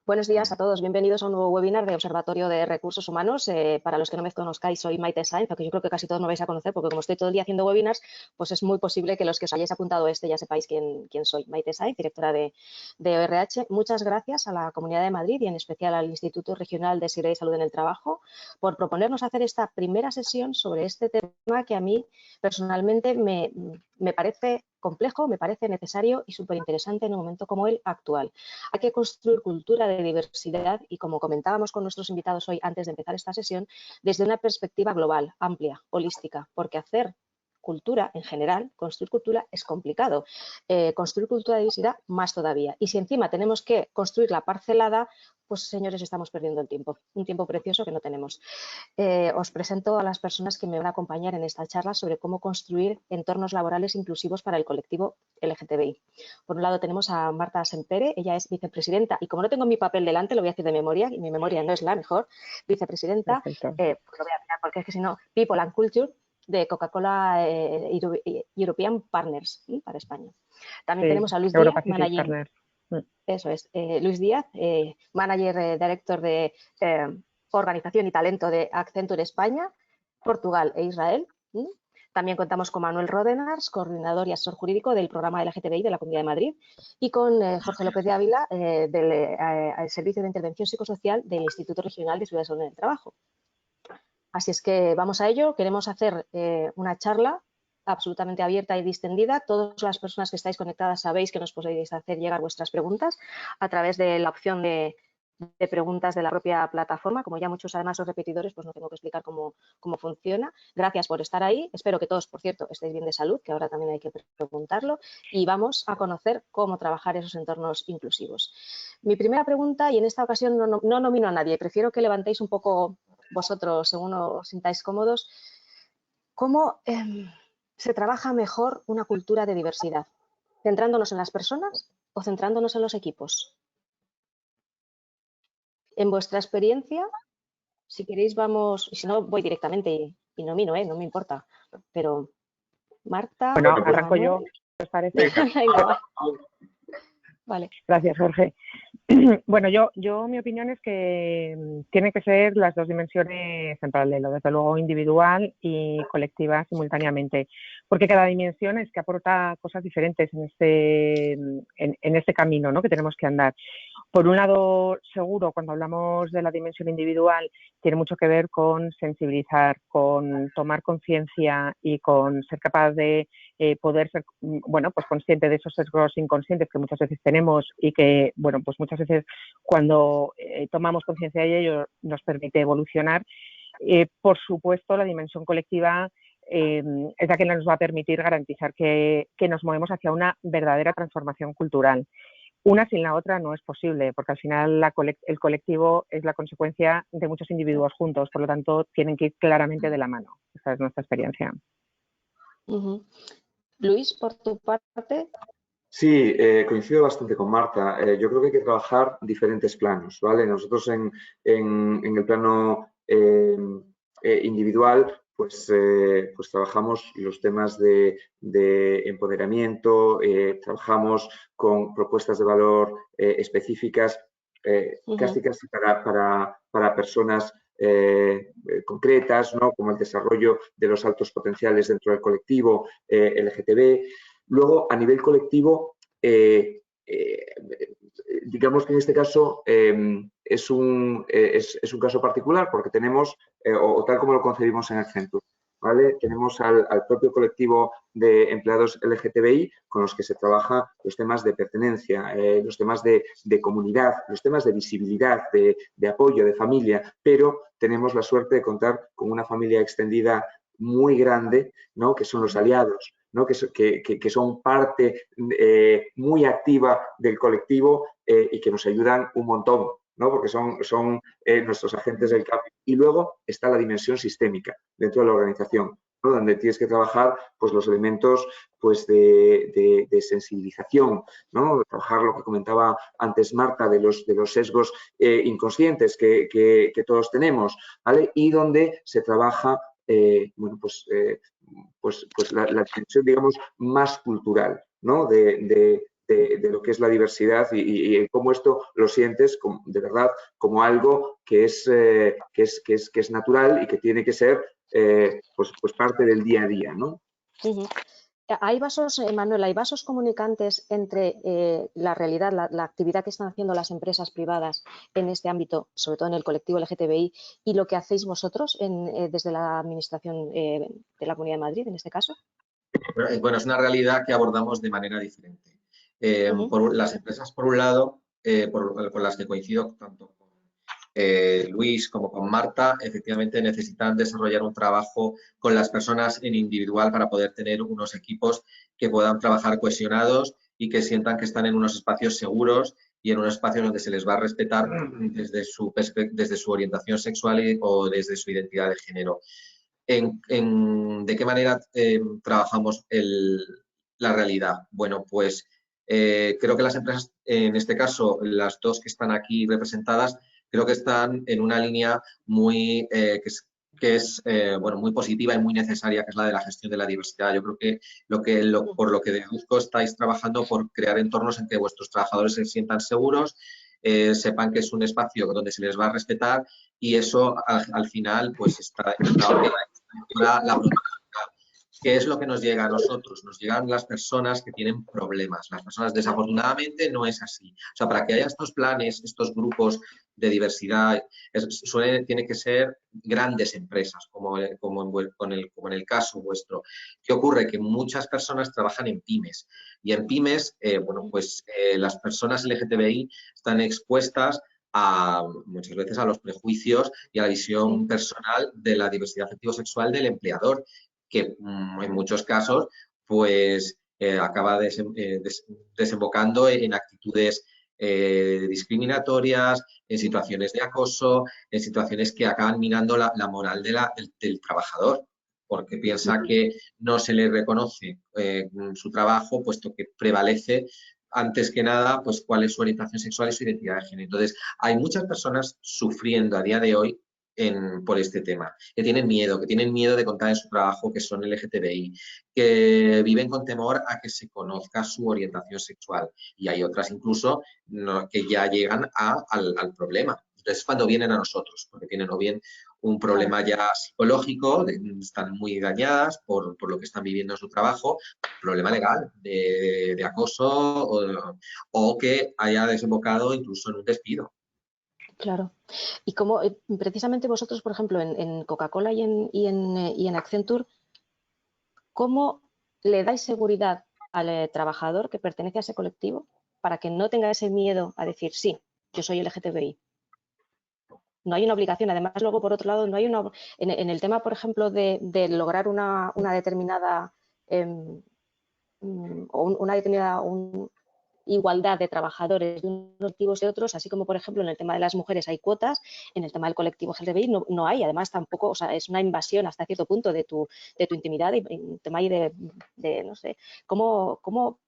Buenos días a todos, bienvenidos a un nuevo webinar de Observatorio de Recursos Humanos. Para los que no me conozcáis, soy Maite Sainz, aunque yo creo que casi todos me vais a conocer porque como estoy todo el día haciendo webinars, pues es muy posible que los que os hayáis apuntado a este ya sepáis quién soy. Maite Sainz, directora de ORH. Muchas gracias a la Comunidad de Madrid y en especial al Instituto Regional de Seguridad y Salud en el Trabajo por proponernos hacer esta primera sesión sobre este tema que a mí personalmente me parece complejo, me parece necesario y súper interesante en un momento como el actual. Hay que construir cultura de diversidad y, como comentábamos con nuestros invitados hoy antes de empezar esta sesión, desde una perspectiva global, amplia, holística, porque hacer cultura en general, construir cultura es complicado. Construir cultura de diversidad más todavía. Y si encima tenemos que construirla parcelada, pues señores, estamos perdiendo el tiempo, un tiempo precioso que no tenemos. Os presento a las personas que me van a acompañar en esta charla sobre cómo construir entornos laborales inclusivos para el colectivo LGTBI. Por un lado tenemos a Marta Sempere, ella es vicepresidenta, y como no tengo mi papel delante, lo voy a decir de memoria, y mi memoria no es la mejor, vicepresidenta, pues lo voy a mirar porque es que si no, People and Culture, de Coca-Cola European Partners para España. También tenemos a Luis Díaz, manager. Eso es, Luis Díaz, manager director de organización y talento de Accenture España, Portugal e Israel. También contamos con Manuel Rodenars, coordinador y asesor jurídico del programa LGTBI de la Comunidad de Madrid, y con Jorge López de Ávila, del Servicio de Intervención Psicosocial del Instituto Regional de Seguridad y Salud en el Trabajo. Así es que vamos a ello. Queremos hacer una charla absolutamente abierta y distendida. Todas las personas que estáis conectadas sabéis que nos podéis hacer llegar vuestras preguntas a través de la opción de preguntas de la propia plataforma. Como ya muchos además son repetidores, pues no tengo que explicar cómo funciona. Gracias por estar ahí. Espero que todos, por cierto, estéis bien de salud, que ahora también hay que preguntarlo. Y vamos a conocer cómo trabajar esos entornos inclusivos. Mi primera pregunta, y en esta ocasión no nomino a nadie, prefiero que levantéis un poco vosotros, según os sintáis cómodos, ¿cómo se trabaja mejor una cultura de diversidad? ¿Centrándonos en las personas o centrándonos en los equipos? En vuestra experiencia, si queréis vamos, y si no voy directamente y nomino, no me importa, pero Marta... Bueno, arranco yo, ¿os parece? Vale. Gracias, Jorge. Bueno, mi opinión es que tienen que ser las dos dimensiones en paralelo, desde luego individual y colectiva simultáneamente, porque cada dimensión es que aporta cosas diferentes en este camino, ¿no?, que tenemos que andar. Por un lado, seguro, cuando hablamos de la dimensión individual, tiene mucho que ver con sensibilizar, con tomar conciencia y con ser capaz de poder ser, bueno, pues consciente de esos sesgos inconscientes que muchas veces tenemos y que, bueno, pues muchas veces cuando tomamos conciencia de ello nos permite evolucionar. Por supuesto, la dimensión colectiva es la que nos va a permitir garantizar que nos movemos hacia una verdadera transformación cultural. Una sin la otra no es posible, porque al final el colectivo es la consecuencia de muchos individuos juntos, por lo tanto, tienen que ir claramente de la mano. Esa es nuestra experiencia. Luis, por tu parte. Sí, coincido bastante con Marta. Yo creo que hay que trabajar diferentes planos, ¿vale? Nosotros en el plano individual, pues trabajamos los temas de empoderamiento, trabajamos con propuestas de valor específicas, casi para personas concretas, ¿no?, como el desarrollo de los altos potenciales dentro del colectivo LGTB. Luego, a nivel colectivo, digamos que en este caso es un caso particular porque tenemos, o tal como lo concebimos en Accenture, ¿vale? Tenemos al propio colectivo de empleados LGTBI con los que se trabaja los temas de pertenencia, los temas de comunidad, los temas de visibilidad, de apoyo, de familia, pero tenemos la suerte de contar con una familia extendida muy grande, ¿no?, que son los aliados, ¿no?, que son parte muy activa del colectivo y que nos ayudan un montón, ¿no?, porque son nuestros agentes del cambio. Y luego está la dimensión sistémica dentro de la organización, ¿no?, donde tienes que trabajar pues, los elementos pues, de sensibilización, ¿no?, trabajar lo que comentaba antes Marta de los sesgos inconscientes que todos tenemos, ¿vale?, y donde se trabaja bueno, pues la dimensión, digamos, más cultural, ¿no?, de de lo que es la diversidad y cómo esto lo sientes de verdad como algo que es natural y que tiene que ser pues parte del día a día, ¿no? Hay vasos, Manuel, hay vasos comunicantes entre la realidad, la actividad que están haciendo las empresas privadas en este ámbito, sobre todo en el colectivo LGTBI, y lo que hacéis vosotros desde la Administración de la Comunidad de Madrid, en este caso. Bueno, es una realidad que abordamos de manera diferente. Las empresas, por un lado, con las que coincido tanto con Luis como con Marta, efectivamente necesitan desarrollar un trabajo con las personas en individual para poder tener unos equipos que puedan trabajar cohesionados y que sientan que están en unos espacios seguros y en unos espacios donde se les va a respetar desde su orientación sexual o desde su identidad de género. ¿De qué manera trabajamos la realidad? Bueno, pues creo que las empresas, en este caso, las dos que están aquí representadas, creo que están en una línea muy, bueno, muy positiva y muy necesaria, que es la de la gestión de la diversidad. Yo creo que por lo que deduzco, estáis trabajando por crear entornos en que vuestros trabajadores se sientan seguros, sepan que es un espacio donde se les va a respetar y eso al final pues está demostrado que la productividad. ¿Qué es lo que nos llega a nosotros? Nos llegan las personas que tienen problemas. Las personas, desafortunadamente, no es así. O sea, para que haya estos planes, estos grupos de diversidad, tiene que ser grandes empresas, como en el caso vuestro. ¿Qué ocurre? Que muchas personas trabajan en pymes. Y en pymes, bueno, pues las personas LGTBI están expuestas muchas veces a los prejuicios y a la visión personal de la diversidad afectivo-sexual del empleador, que en muchos casos pues acaba desembocando en actitudes discriminatorias, en situaciones de acoso, en situaciones que acaban minando la moral del trabajador, porque piensa que no se le reconoce su trabajo, puesto que prevalece antes que nada pues cuál es su orientación sexual y su identidad de género. Entonces, hay muchas personas sufriendo a día de hoy por este tema, que tienen miedo de contar en su trabajo que son LGTBI, que viven con temor a que se conozca su orientación sexual, y hay otras incluso que ya llegan al problema. Entonces, cuando vienen a nosotros, porque tienen o bien un problema ya psicológico, están muy dañadas por lo que están viviendo en su trabajo, problema legal de acoso o que haya desembocado incluso en un despido. Claro. Y como precisamente vosotros, por ejemplo, en Coca-Cola y en Accenture, ¿cómo le dais seguridad al trabajador que pertenece a ese colectivo para que no tenga ese miedo a decir, sí, yo soy LGTBI? No hay una obligación. Además, luego, por otro lado, no hay una... En el tema, por ejemplo, de lograr una determinada... igualdad de trabajadores de unos colectivos y otros, así como, por ejemplo, en el tema de las mujeres hay cuotas, en el tema del colectivo LGTBI no hay. Además, tampoco, o sea, es una invasión hasta cierto punto de tu intimidad y un tema ahí de no sé, ¿cómo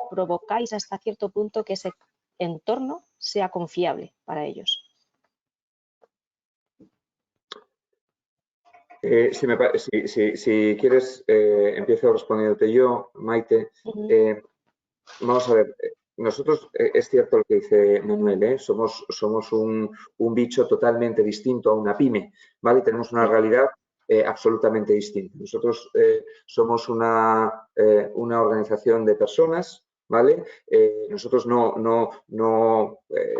provocáis hasta cierto punto que ese entorno sea confiable para ellos? Si quieres, empiezo respondiéndote yo, Maite. Vamos a ver, nosotros, es cierto lo que dice Manuel, somos un bicho totalmente distinto a una pyme, ¿vale? Tenemos una realidad absolutamente distinta. Nosotros somos una organización de personas, ¿vale? Nosotros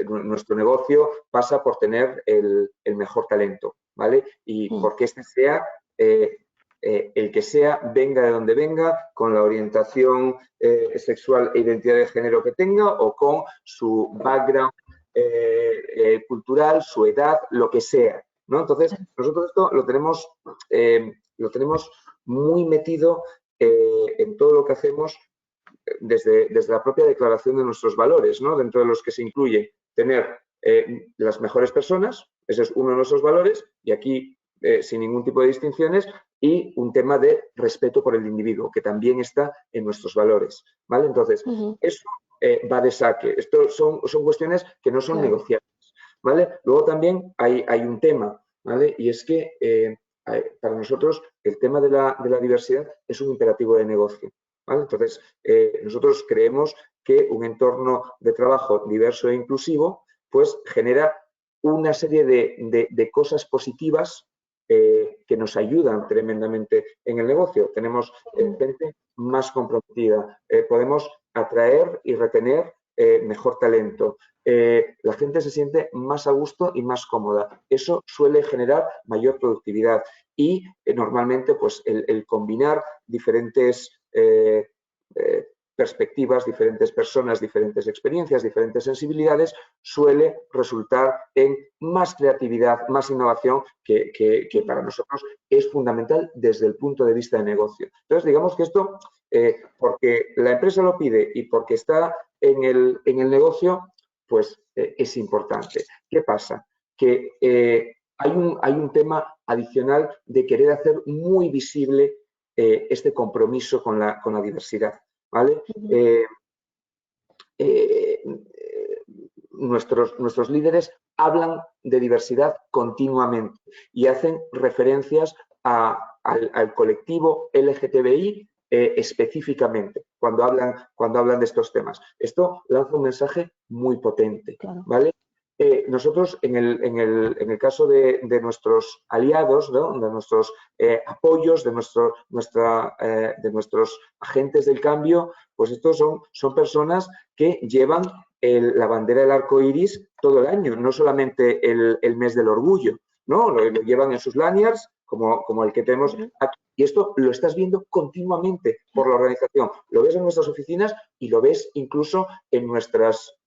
nuestro negocio pasa por tener el mejor talento, ¿vale? Y porque este sea el que sea, venga de donde venga, con la orientación sexual e identidad de género que tenga o con su background cultural, su edad, lo que sea, ¿no? Entonces, nosotros esto lo tenemos muy metido en todo lo que hacemos desde la propia declaración de nuestros valores, ¿no? Dentro de los que se incluye tener las mejores personas, ese es uno de nuestros valores, y aquí sin ningún tipo de distinciones, y un tema de respeto por el individuo, que también está en nuestros valores, ¿vale? Entonces, eso va de saque. Esto son cuestiones que no son negociables, ¿vale? Luego también hay un tema, ¿vale? Y es que para nosotros el tema de la diversidad es un imperativo de negocio, ¿vale? Entonces, nosotros creemos que un entorno de trabajo diverso e inclusivo pues genera una serie de cosas positivas que nos ayudan tremendamente en el negocio. Tenemos gente más comprometida, podemos atraer y retener mejor talento. La gente se siente más a gusto y más cómoda. Eso suele generar mayor productividad y normalmente pues el combinar diferentes perspectivas, diferentes personas, diferentes experiencias, diferentes sensibilidades, suele resultar en más creatividad, más innovación, que para nosotros es fundamental desde el punto de vista de negocio. Entonces, digamos que esto, porque la empresa lo pide y porque está en el negocio, pues es importante. ¿Qué pasa? Que hay un tema adicional de querer hacer muy visible este compromiso con la diversidad, ¿vale? Nuestros líderes hablan de diversidad continuamente y hacen referencias al colectivo LGTBI específicamente cuando hablan de estos temas. Esto lanza un mensaje muy potente, Claro. ¿vale? Nosotros, en el caso de nuestros aliados, ¿no? De nuestros apoyos, de nuestros agentes del cambio, pues estos son personas que llevan la bandera del arco iris todo el año, no solamente el mes del orgullo, ¿no? Lo llevan en sus lanyards, como el que tenemos aquí. Y esto lo estás viendo continuamente por la organización. Lo ves en nuestras oficinas y lo ves incluso en nuestras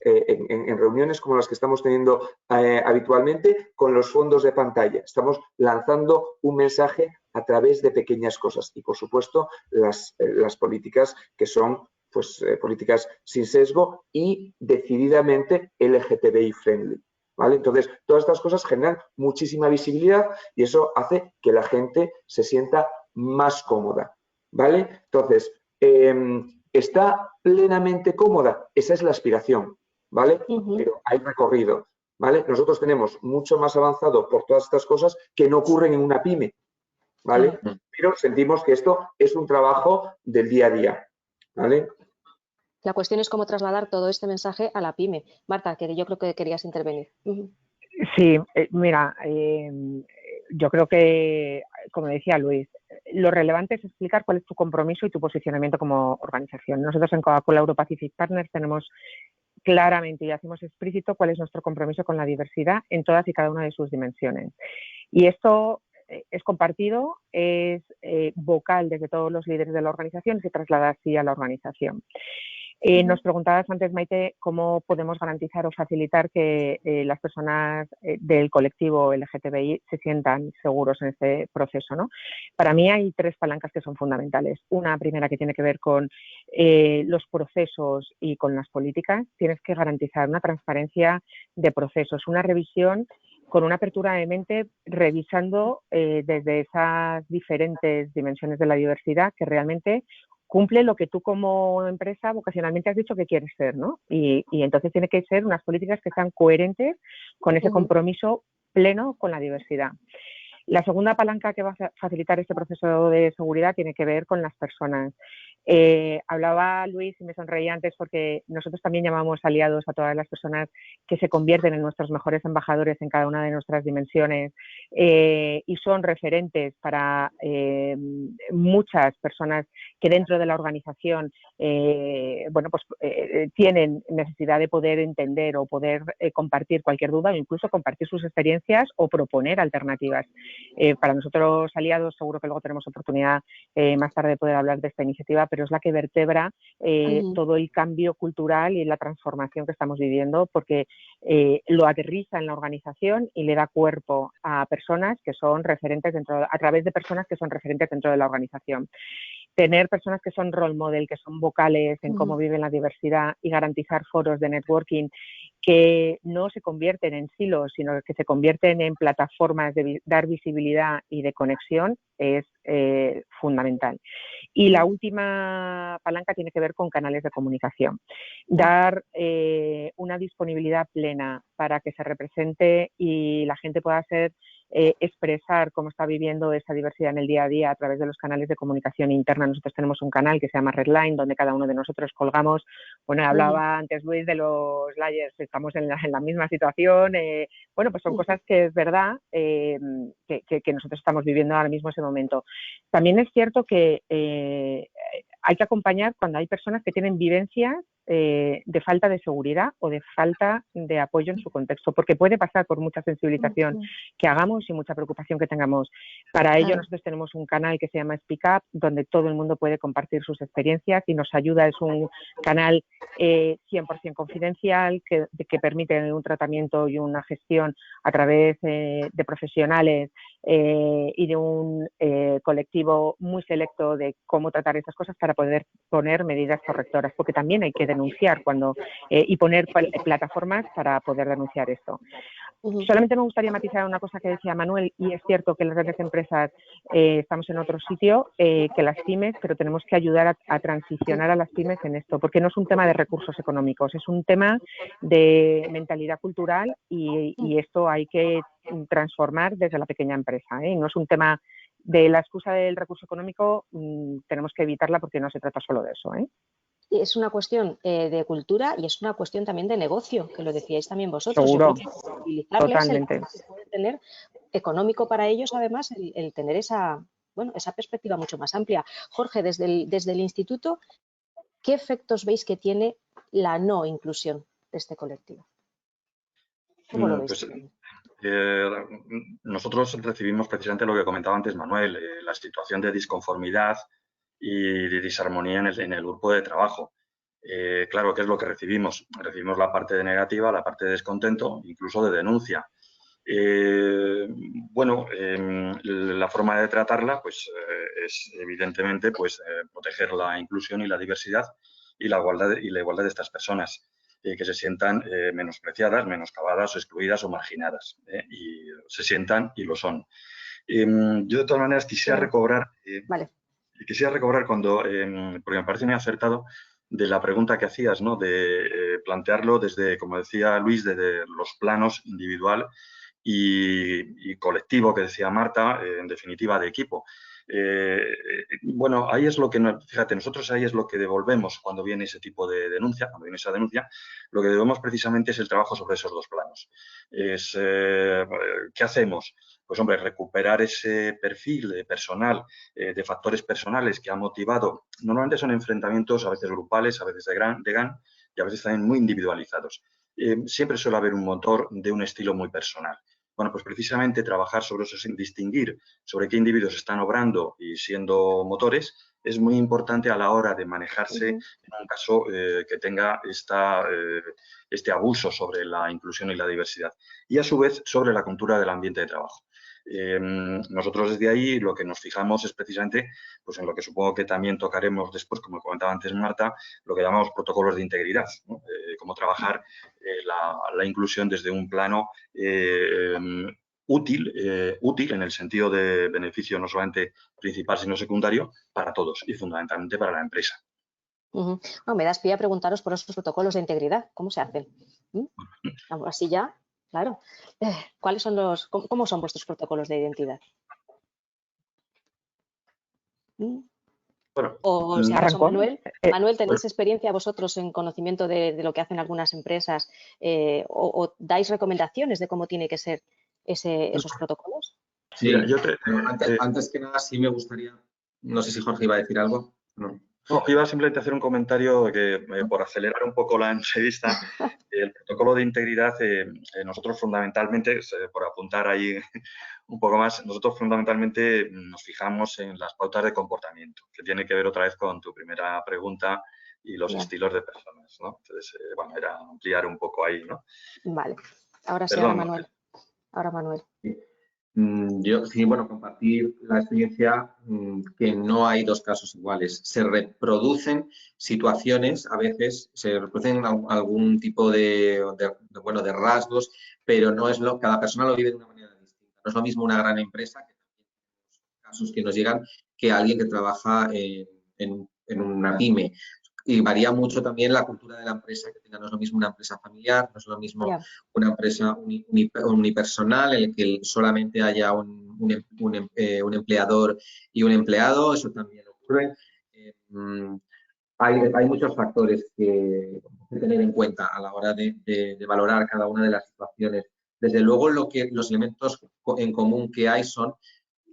en reuniones como las que estamos teniendo habitualmente con los fondos de pantalla. Estamos lanzando un mensaje a través de pequeñas cosas y, por supuesto, las políticas que son pues, políticas sin sesgo y decididamente LGTBI friendly. ¿Vale? Entonces, todas estas cosas generan muchísima visibilidad y eso hace que la gente se sienta más cómoda. ¿Vale? Entonces, ¿está plenamente cómoda? Esa es la aspiración. ¿Vale? Pero hay recorrido, ¿vale? Nosotros tenemos mucho más avanzado por todas estas cosas que no ocurren en una pyme, ¿vale? Pero sentimos que esto es un trabajo del día a día, ¿vale? La cuestión es cómo trasladar todo este mensaje a la pyme. Marta, que yo creo que querías intervenir. Sí, mira, yo creo que, como decía Luis, lo relevante es explicar cuál es tu compromiso y tu posicionamiento como organización. Nosotros en Coca-Cola Euro-Pacific Partners tenemos claramente y hacemos explícito cuál es nuestro compromiso con la diversidad en todas y cada una de sus dimensiones. Y esto es compartido, es vocal desde todos los líderes de la organización y se traslada así a la organización. Nos preguntabas antes, Maite, cómo podemos garantizar o facilitar que las personas del colectivo LGTBI se sientan seguros en este proceso, ¿no? Para mí hay tres palancas que son fundamentales. Una primera que tiene que ver con los procesos y con las políticas. Tienes que garantizar una transparencia de procesos, una revisión con una apertura de mente, revisando desde esas diferentes dimensiones de la diversidad que realmente cumple lo que tú como empresa vocacionalmente has dicho que quieres ser, ¿no? Y entonces tiene que ser unas políticas que sean coherentes con ese compromiso pleno con la diversidad. La segunda palanca que va a facilitar este proceso de seguridad tiene que ver con las personas. Hablaba Luis y me sonreía antes porque nosotros también llamamos aliados a todas las personas que se convierten en nuestros mejores embajadores en cada una de nuestras dimensiones y son referentes para muchas personas que dentro de la organización tienen necesidad de poder entender o poder compartir cualquier duda o incluso compartir sus experiencias o proponer alternativas. Para nosotros aliados, seguro que luego tenemos oportunidad más tarde de poder hablar de esta iniciativa, pero es la que vertebra todo el cambio cultural y la transformación que estamos viviendo, porque lo aterriza en la organización y le da cuerpo a personas que son referentes a través de personas que son referentes dentro de la organización. Tener personas que son role model, que son vocales en cómo viven la diversidad y garantizar foros de networking que no se convierten en silos, sino que se convierten en plataformas de dar visibilidad y de conexión es fundamental. Y la última palanca tiene que ver con canales de comunicación. Dar una disponibilidad plena para que se represente y la gente pueda ser expresar cómo está viviendo esa diversidad en el día a día a través de los canales de comunicación interna. Nosotros tenemos un canal que se llama Redline, donde cada uno de nosotros colgamos. Bueno, hablaba antes Luis de los layers, estamos en la misma situación. Bueno, pues son cosas que es verdad que nosotros estamos viviendo ahora mismo ese momento. También es cierto que hay que acompañar cuando hay personas que tienen vivencias de falta de seguridad o de falta de apoyo en su contexto, porque puede pasar por mucha sensibilización que hagamos y mucha preocupación que tengamos. Para ello nosotros tenemos un canal que se llama Speak Up, donde todo el mundo puede compartir sus experiencias y nos ayuda. Es un canal 100% confidencial que permite un tratamiento y una gestión a través de profesionales y de un colectivo muy selecto de cómo tratar esas cosas para poder poner medidas correctoras, porque también hay que denunciar y poner plataformas para poder denunciar esto. Solamente me gustaría matizar una cosa que decía Manuel, y es cierto que las grandes empresas estamos en otro sitio que las pymes, pero tenemos que ayudar a transicionar a las pymes en esto, porque no es un tema de recursos económicos, es un tema de mentalidad cultural y esto hay que transformar desde la pequeña empresa, ¿eh? No es un tema de la excusa del recurso económico, tenemos que evitarla porque no se trata solo de eso, ¿eh? Es una cuestión de cultura y es una cuestión también de negocio, que lo decíais también vosotros. Seguro, yo creo que utilizarles totalmente. el que puede tener económico para ellos, además, el tener esa perspectiva mucho más amplia. Jorge, desde el instituto, ¿qué efectos veis que tiene la no inclusión de este colectivo? ¿Cómo lo veis? Nosotros recibimos precisamente lo que comentaba antes Manuel, la situación de disconformidad y de disarmonía en el grupo de trabajo. Claro, ¿qué es lo que recibimos? Recibimos la parte de negativa, la parte de descontento, incluso de denuncia. Bueno, la forma de tratarla pues, es evidentemente pues, proteger la inclusión y la diversidad y la igualdad de estas personas. Que se sientan menospreciadas, menoscabadas, excluidas o marginadas. Y se sientan y lo son. Yo, de todas maneras, quisiera recobrar cuando, porque me parece muy acertado, de la pregunta que hacías, ¿no? De plantearlo desde, como decía Luis, desde los planos individual y colectivo, que decía Marta, en definitiva, de equipo. Bueno, ahí es lo que, fíjate, nosotros ahí es lo que devolvemos cuando viene ese tipo de denuncia, cuando viene esa denuncia, lo que devolvemos precisamente es el trabajo sobre esos dos planos. ¿Qué hacemos? Pues, hombre, recuperar ese perfil personal, de factores personales que ha motivado, normalmente son enfrentamientos a veces grupales, a veces de GAN y a veces también muy individualizados. Siempre suele haber un motor de un estilo muy personal. Bueno, pues precisamente trabajar sobre eso, sin distinguir sobre qué individuos están obrando y siendo motores, es muy importante a la hora de manejarse en un caso que tenga este abuso sobre la inclusión y la diversidad. Y a su vez sobre la cultura del ambiente de trabajo. Nosotros desde ahí lo que nos fijamos es precisamente pues en lo que supongo que también tocaremos después, como comentaba antes Marta, lo que llamamos protocolos de integridad, ¿no? Cómo trabajar la inclusión desde un plano útil en el sentido de beneficio no solamente principal sino secundario para todos y fundamentalmente para la empresa. Bueno, me das pie a preguntaros por esos protocolos de integridad, ¿cómo se hacen? Así ya, claro. ¿Cuáles son cómo son vuestros protocolos de identidad? Bueno, o si acaso, Manuel, ¿tenéis experiencia vosotros en conocimiento de lo que hacen algunas empresas o dais recomendaciones de cómo tiene que ser esos protocolos? Sí, antes que nada sí me gustaría, no sé si Jorge iba a decir algo. No, iba simplemente a hacer un comentario que, por acelerar un poco la entrevista, el protocolo de integridad, nosotros fundamentalmente, por apuntar ahí un poco más, nosotros fundamentalmente nos fijamos en las pautas de comportamiento, que tiene que ver otra vez con tu primera pregunta y los estilos de personas, ¿no? Entonces, bueno, era ampliar un poco ahí, ¿no? Vale. Ahora sí, ahora Manuel. Ahora Manuel. Yo sí, bueno, compartir la experiencia que no hay dos casos iguales. Se reproducen situaciones, a veces se reproducen algún tipo de rasgos, pero no es cada persona lo vive de una manera distinta. No es lo mismo una gran empresa, que también casos que nos llegan, que alguien que trabaja en una pyme. y varía mucho también la cultura de la empresa que tenga. No es lo mismo una empresa familiar, no es lo mismo una empresa unipersonal en la que solamente haya un empleador y un empleado. Eso también ocurre. Hay muchos factores que tener en cuenta a la hora de valorar cada una de las situaciones. Desde luego, los elementos en común que hay son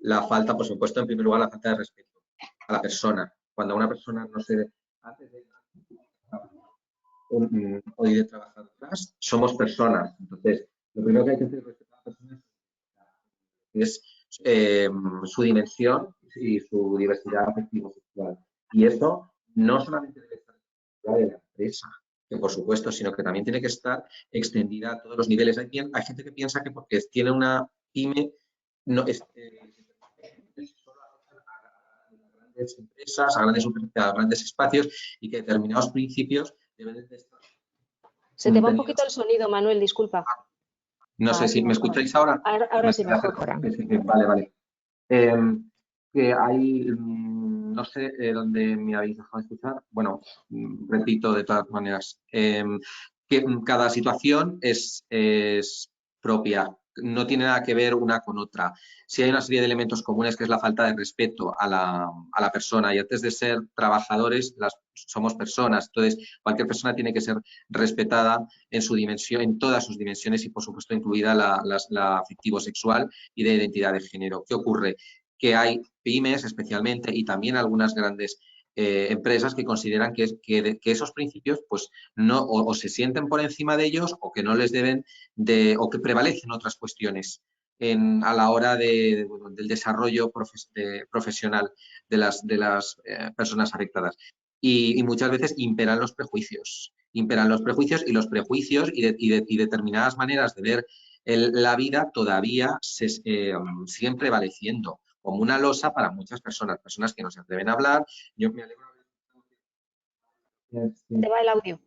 la falta, por supuesto, en primer lugar, la falta de respeto a la persona. Cuando una persona no se... Antes de hoy de trabajar atrás, somos personas. Entonces, lo primero que hay que hacer es respetar a la persona es su dimensión y su diversidad afectivo-sexual. Y eso no solamente debe estar en la empresa, que por supuesto, sino que también tiene que estar extendida a todos los niveles. Hay gente que piensa que porque tiene una pyme, no es solo a grandes empresas, a grandes espacios, y que determinados principios deben de estar. Se te va un poquito el sonido, Manuel, disculpa. No sé si me escucháis ahora. Ahora sí, mejor. Vale. Que hay, no sé dónde me habéis dejado de escuchar. Bueno, repito de todas maneras, que cada situación es propia, no tiene nada que ver una con otra. Sí hay una serie de elementos comunes, que es la falta de respeto a la persona, y antes de ser trabajadores somos personas. Entonces, cualquier persona tiene que ser respetada en su dimensión, en todas sus dimensiones, y por supuesto incluida la afectivo-sexual y de identidad de género. ¿Qué ocurre? Que hay pymes especialmente, y también algunas grandes empresas que consideran que esos principios pues no o se sienten por encima de ellos, o que no les deben o que prevalecen otras cuestiones a la hora del desarrollo profesional de las personas afectadas. Y muchas veces imperan los prejuicios y determinadas maneras de ver la vida todavía siguen prevaleciendo como una losa para muchas personas que no se atreven a hablar. Yo me alegro de... Te va el audio.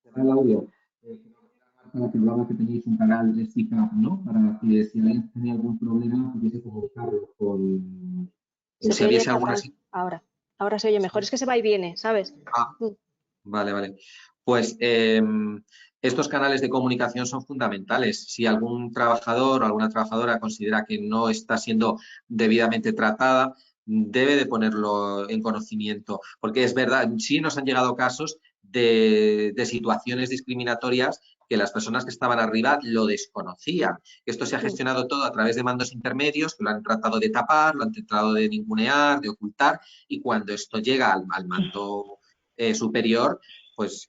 ¿Te va el audio? Que hablaba que tenéis un canal de SICAP, ¿no? Para que si alguien tenía algún problema pudiese comunicarlo con... Se oye fatal. Ahora se oye mejor. Es que se va y viene, ¿sabes? Vale. Pues estos canales de comunicación son fundamentales. Si algún trabajador o alguna trabajadora considera que no está siendo debidamente tratada, debe de ponerlo en conocimiento. Porque es verdad, sí nos han llegado casos de situaciones discriminatorias que las personas que estaban arriba lo desconocían. Esto se ha gestionado todo a través de mandos intermedios que lo han tratado de tapar, lo han tratado de ningunear, de ocultar, y cuando esto llega al mando superior, pues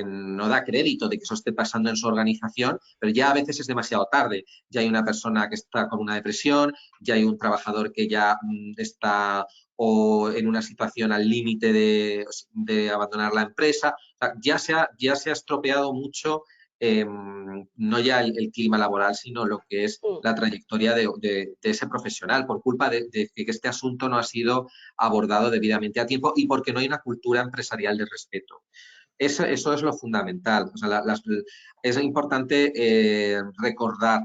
no da crédito de que eso esté pasando en su organización, pero ya a veces es demasiado tarde. Ya hay una persona que está con una depresión, ya hay un trabajador que ya está o en una situación al límite de abandonar la empresa. O sea, ya se ha estropeado mucho no ya el clima laboral, sino lo que es la trayectoria de ese profesional, por culpa de que este asunto no ha sido abordado debidamente a tiempo y porque no hay una cultura empresarial de respeto. Eso es lo fundamental. O sea, es importante recordar,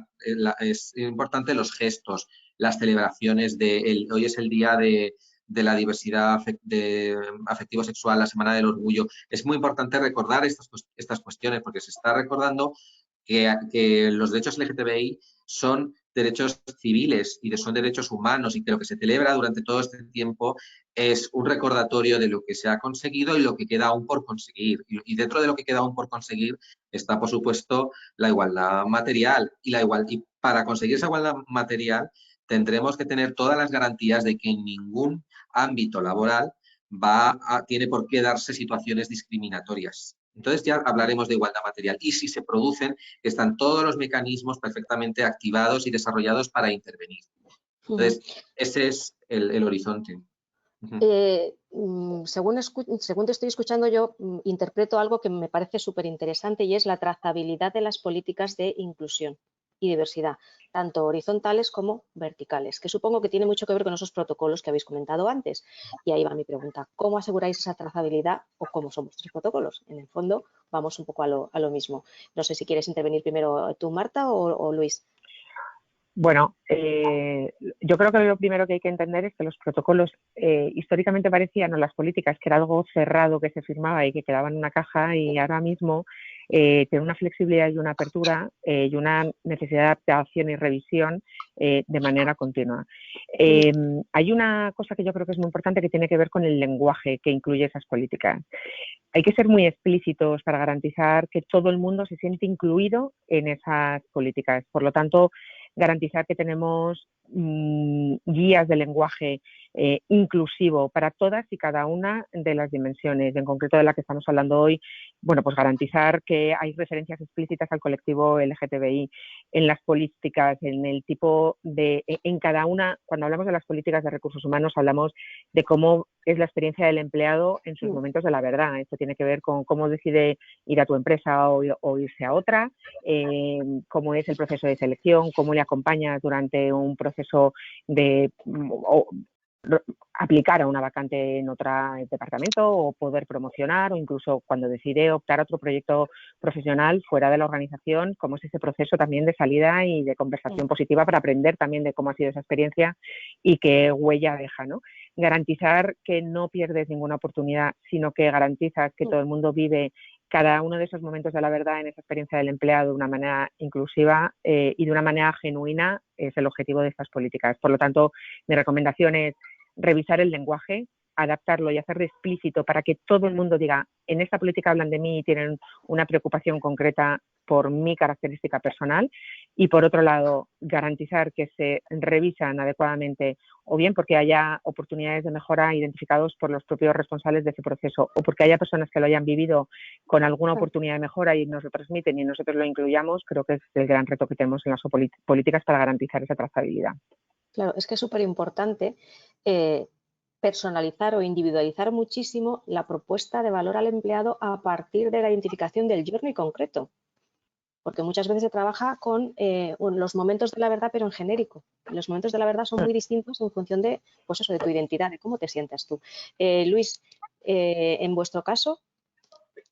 es importante los gestos, las celebraciones hoy es el día de la diversidad afectivo-sexual, la Semana del Orgullo. Es muy importante recordar estas cuestiones, porque se está recordando que los derechos LGTBI son derechos civiles y son derechos humanos, y que lo que se celebra durante todo este tiempo es un recordatorio de lo que se ha conseguido y lo que queda aún por conseguir. Y dentro de lo que queda aún por conseguir está, por supuesto, la igualdad material. Y para conseguir esa igualdad material tendremos que tener todas las garantías de que en ningún ámbito laboral tiene por qué darse situaciones discriminatorias. Entonces ya hablaremos de igualdad material, y si se producen, están todos los mecanismos perfectamente activados y desarrollados para intervenir. Entonces, ese es el horizonte. Según te estoy escuchando, yo interpreto algo que me parece súper interesante, y es la trazabilidad de las políticas de inclusión y diversidad, tanto horizontales como verticales, que supongo que tiene mucho que ver con esos protocolos que habéis comentado antes. Y ahí va mi pregunta: ¿cómo aseguráis esa trazabilidad, o cómo son vuestros protocolos? En el fondo, vamos un poco a lo mismo. No sé si quieres intervenir primero tú, Marta, o Luis. Bueno, yo creo que lo primero que hay que entender es que los protocolos históricamente parecían, o las políticas, que era algo cerrado que se firmaba y que quedaba en una caja, y ahora mismo tiene una flexibilidad y una apertura y una necesidad de adaptación y revisión de manera continua. Hay una cosa que yo creo que es muy importante, que tiene que ver con el lenguaje que incluye esas políticas. Hay que ser muy explícitos para garantizar que todo el mundo se siente incluido en esas políticas. Por lo tanto, garantizar que tenemos guías de lenguaje inclusivo para todas y cada una de las dimensiones, en concreto de la que estamos hablando hoy. Bueno, pues garantizar que hay referencias explícitas al colectivo LGTBI en las políticas, en el tipo de, en cada una. Cuando hablamos de las políticas de recursos humanos, hablamos de cómo es la experiencia del empleado en sus momentos de la verdad. Esto tiene que ver con cómo decide ir a tu empresa o irse a otra, cómo es el proceso de selección, cómo le acompañas durante un proceso de aplicar a una vacante en otro departamento, o poder promocionar, o incluso cuando decide optar a otro proyecto profesional fuera de la organización, cómo es ese proceso también de salida y de conversación positiva para aprender también de cómo ha sido esa experiencia y qué huella deja, ¿no? Garantizar que no pierdes ninguna oportunidad, sino que garantizas que todo el mundo vive cada uno de esos momentos de la verdad en esa experiencia del empleado de una manera inclusiva y de una manera genuina, es el objetivo de estas políticas. Por lo tanto, mi recomendación es revisar el lenguaje, adaptarlo y hacerlo explícito para que todo el mundo diga: en esta política hablan de mí y tienen una preocupación concreta por mi característica personal. Y por otro lado, garantizar que se revisan adecuadamente, o bien porque haya oportunidades de mejora identificados por los propios responsables de ese proceso, o porque haya personas que lo hayan vivido con alguna oportunidad de mejora y nos lo transmiten y nosotros lo incluyamos. Creo que es el gran reto que tenemos en las políticas para garantizar esa trazabilidad. Claro, es que es súper importante personalizar o individualizar muchísimo la propuesta de valor al empleado a partir de la identificación del journey concreto. Porque muchas veces se trabaja con los momentos de la verdad, pero en genérico. Los momentos de la verdad son muy distintos en función de, pues eso, de tu identidad, de cómo te sientas tú. Luis, en vuestro caso.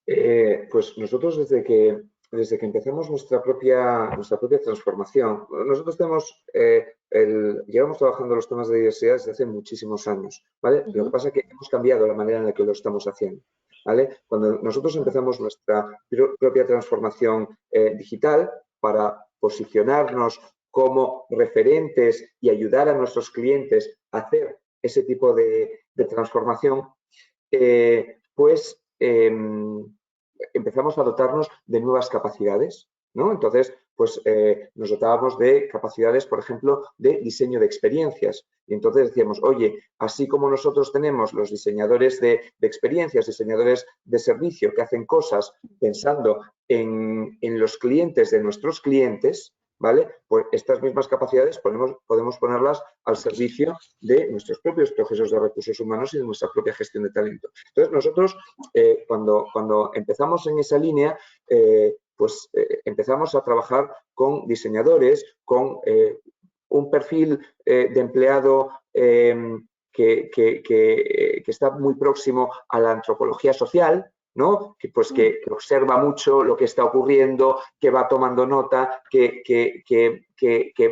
Pues nosotros desde que empezamos nuestra propia transformación, nosotros tenemos, llevamos trabajando los temas de diversidad desde hace muchísimos años, ¿vale? Lo que pasa es que hemos cambiado la manera en la que lo estamos haciendo, ¿vale? Cuando nosotros empezamos nuestra propia transformación digital para posicionarnos como referentes y ayudar a nuestros clientes a hacer ese tipo de transformación, pues empezamos a dotarnos de nuevas capacidades, ¿no? Entonces, pues nos dotábamos de capacidades, por ejemplo, de diseño de experiencias. Y entonces decíamos: oye, así como nosotros tenemos los diseñadores de experiencias, diseñadores de servicio que hacen cosas pensando en los clientes de nuestros clientes, ¿vale? Pues estas mismas capacidades podemos ponerlas al servicio de nuestros propios procesos de recursos humanos y de nuestra propia gestión de talento. Entonces, nosotros, cuando empezamos en esa línea, empezamos a trabajar con diseñadores, con un perfil de empleado que está muy próximo a la antropología social, ¿no? Que observa mucho lo que está ocurriendo, que va tomando nota, que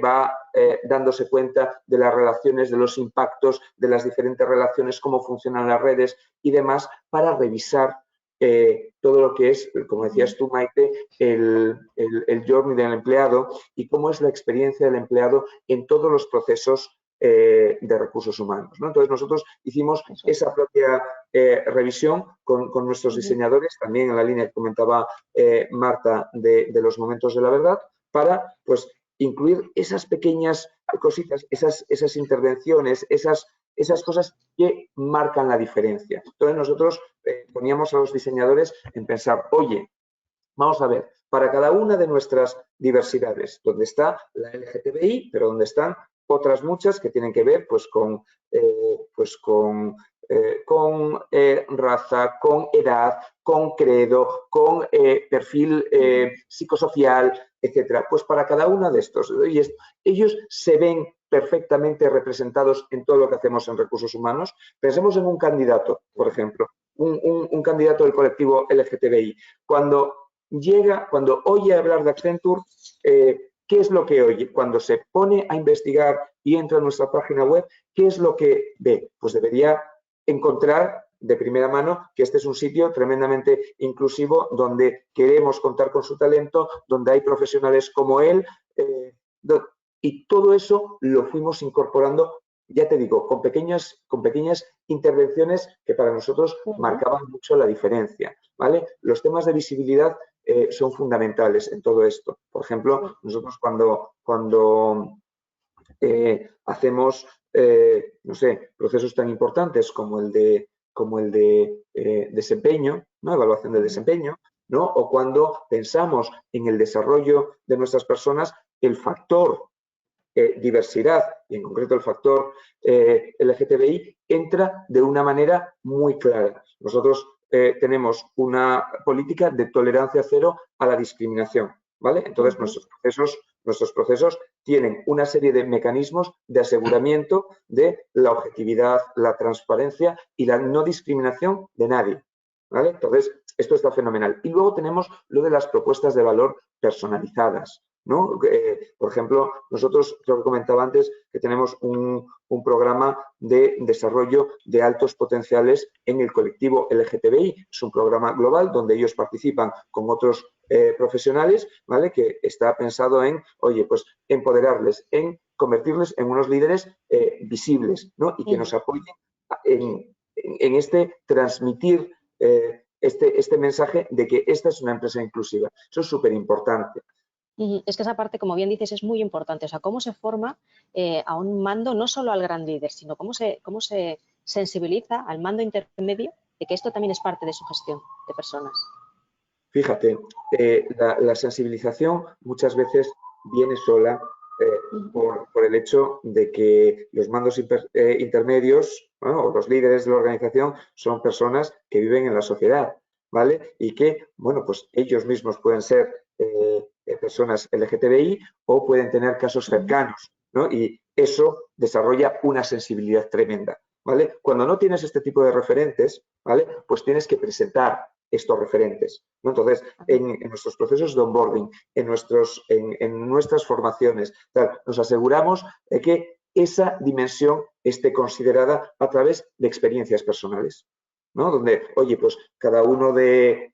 va dándose cuenta de las relaciones, de los impactos de las diferentes relaciones, cómo funcionan las redes y demás, para revisar todo lo que es, como decías tú, Maite, el journey del empleado y cómo es la experiencia del empleado en todos los procesos de recursos humanos, ¿no? Entonces, nosotros hicimos esa propia revisión con nuestros diseñadores, también en la línea que comentaba Marta de los momentos de la verdad, para pues incluir esas pequeñas cositas, esas intervenciones, esas cosas que marcan la diferencia. Entonces, nosotros poníamos a los diseñadores en pensar: oye, vamos a ver, para cada una de nuestras diversidades, donde está la LGTBI, pero donde están otras muchas que tienen que ver pues con raza, con edad, con credo, con perfil psicosocial, etcétera. Pues para cada uno de estos, ellos se ven perfectamente representados en todo lo que hacemos en recursos humanos. Pensemos en un candidato, por ejemplo, un candidato del colectivo LGTBI. Cuando oye hablar de Accenture, ¿qué es lo que oye? Cuando se pone a investigar y entra a nuestra página web, ¿qué es lo que ve? Pues debería encontrar de primera mano que este es un sitio tremendamente inclusivo donde queremos contar con su talento, donde hay profesionales como él, y todo eso lo fuimos incorporando, ya te digo, con pequeñas intervenciones que para nosotros marcaban mucho la diferencia, ¿vale? Los temas de visibilidad son fundamentales en todo esto. Por ejemplo, nosotros cuando hacemos, no sé, procesos tan importantes como el de desempeño, ¿no? Evaluación de desempeño, ¿no? O cuando pensamos en el desarrollo de nuestras personas, el factor diversidad y en concreto el factor LGTBI entra de una manera muy clara. Nosotros tenemos una política de tolerancia cero a la discriminación, ¿vale? Entonces nuestros procesos tienen una serie de mecanismos de aseguramiento de la objetividad, la transparencia y la no discriminación de nadie, ¿vale? Entonces, esto está fenomenal. Y luego tenemos lo de las propuestas de valor personalizadas, ¿no? Por ejemplo, nosotros, creo que comentaba antes, que tenemos un programa de desarrollo de altos potenciales en el colectivo LGTBI. Es un programa global donde ellos participan con otros profesionales, ¿vale? Que está pensado en, oye, pues empoderarles, en convertirles en unos líderes visibles, ¿no? Y que nos apoyen en este transmitir este mensaje de que esta es una empresa inclusiva. Eso es súper importante. Es que esa parte, como bien dices, es muy importante. O sea, cómo se forma a un mando, no solo al gran líder, sino cómo se sensibiliza al mando intermedio de que esto también es parte de su gestión de personas. Fíjate, la sensibilización muchas veces viene sola por el hecho de que los mandos intermedios, ¿no? O los líderes de la organización son personas que viven en la sociedad, ¿vale? Y que, bueno, pues ellos mismos pueden ser personas LGTBI o pueden tener casos cercanos, ¿no? Y eso desarrolla una sensibilidad tremenda, ¿vale? Cuando no tienes este tipo de referentes, ¿vale? Pues tienes que presentar estos referentes, ¿no? Entonces, en nuestros procesos de onboarding, en nuestras formaciones, nos aseguramos de que esa dimensión esté considerada a través de experiencias personales, ¿no? Donde, oye, pues cada uno de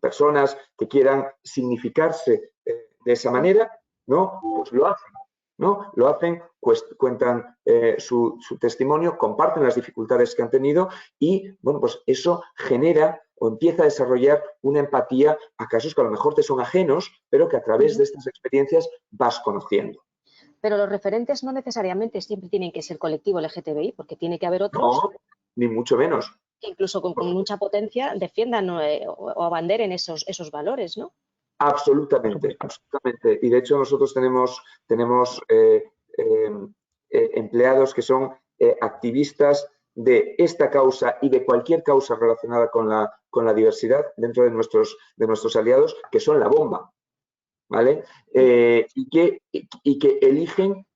personas que quieran significarse de esa manera, ¿no? Pues lo hacen, ¿no? Lo hacen, pues cuentan su testimonio, comparten las dificultades que han tenido y, bueno, pues eso genera o empieza a desarrollar una empatía a casos que a lo mejor te son ajenos, pero que a través de estas experiencias vas conociendo. Pero los referentes no necesariamente siempre tienen que ser colectivo LGTBI, porque tiene que haber otros. No, ni mucho menos. Que incluso con mucha potencia defiendan o abanderen esos valores, ¿no? Absolutamente, absolutamente. Y de hecho nosotros tenemos empleados que son activistas de esta causa y de cualquier causa relacionada con la diversidad dentro de nuestros aliados, que son la bomba, ¿vale? Y que eligen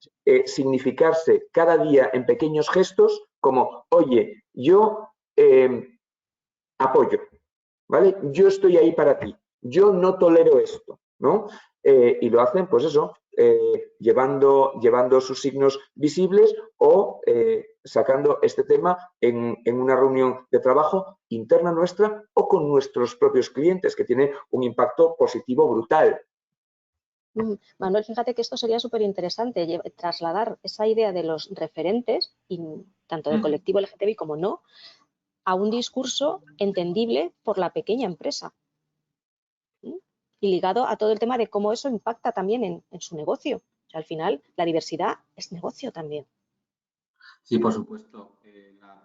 significarse cada día en pequeños gestos como, oye, yo apoyo, ¿vale? Yo estoy ahí para ti. Yo no tolero esto, ¿no? Y lo hacen, pues eso, llevando sus signos visibles o sacando este tema en una reunión de trabajo interna nuestra o con nuestros propios clientes, que tiene un impacto positivo brutal. Manuel, fíjate que esto sería súper interesante, trasladar esa idea de los referentes, tanto del colectivo LGTBI como no, a un discurso entendible por la pequeña empresa. Y ligado a todo el tema de cómo eso impacta también en su negocio. O sea, al final, la diversidad es negocio también. Sí, por supuesto.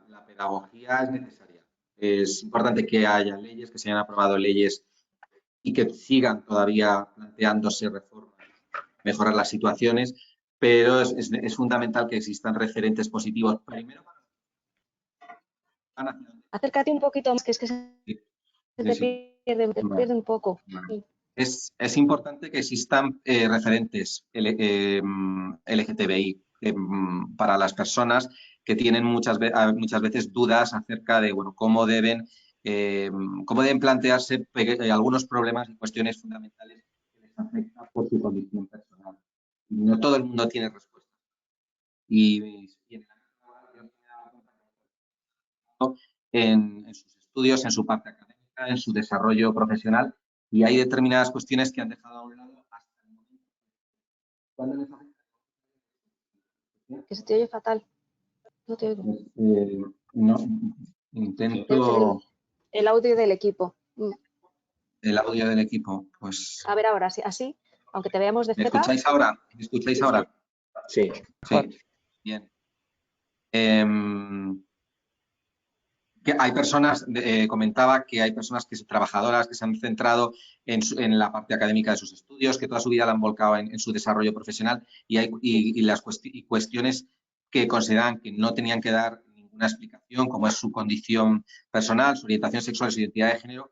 La pedagogía es necesaria. Es importante que haya leyes, que se hayan aprobado leyes y que sigan todavía planteándose reformas, mejorar las situaciones, pero es fundamental que existan referentes positivos. Primero, acércate un poquito más, que es que se te pierde un poco. Vale. Es importante que existan referentes LGTBI para las personas que tienen muchas veces dudas acerca de, bueno, cómo deben plantearse algunos problemas y cuestiones fundamentales que les afecta por su condición personal. No todo el mundo tiene respuesta. Y en el ámbito en sus estudios, en su parte académica, en su desarrollo profesional, y hay determinadas cuestiones que han dejado a un lado hasta el momento. ¿Cuándo les afecta? Que se te oye fatal. No te oigo. No, intento El audio del equipo. el audio del equipo. Pues, A ver ahora, así, aunque te veamos de ¿me cerca. escucháis ahora? ¿Me escucháis ahora? Sí. Sí. Bien. Que hay personas, comentaba que hay personas trabajadoras que se han centrado en la parte académica de sus estudios, que toda su vida la han volcado en su desarrollo profesional y las cuestiones que consideran que no tenían que dar ninguna explicación, como es su condición personal, su orientación sexual, su identidad de género,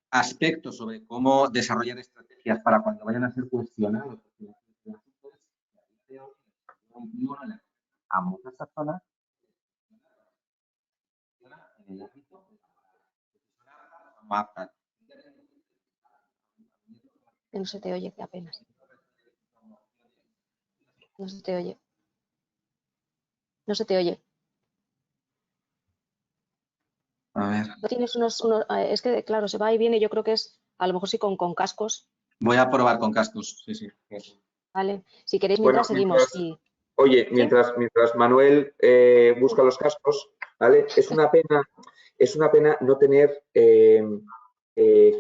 aspectos sobre cómo desarrollar estrategias para cuando vayan a ser cuestionados a muchas personas en el ámbito No se te oye, que apenas. No se te oye. No se te oye. A ver. No tienes es que, claro, se va y viene. Yo creo que es, a lo mejor sí con cascos. Voy a probar con cascos, sí. Vale. Si queréis, Bueno, mientras seguimos. Oye, ¿Sí? mientras Manuel busca los cascos, ¿vale? Es una pena no tener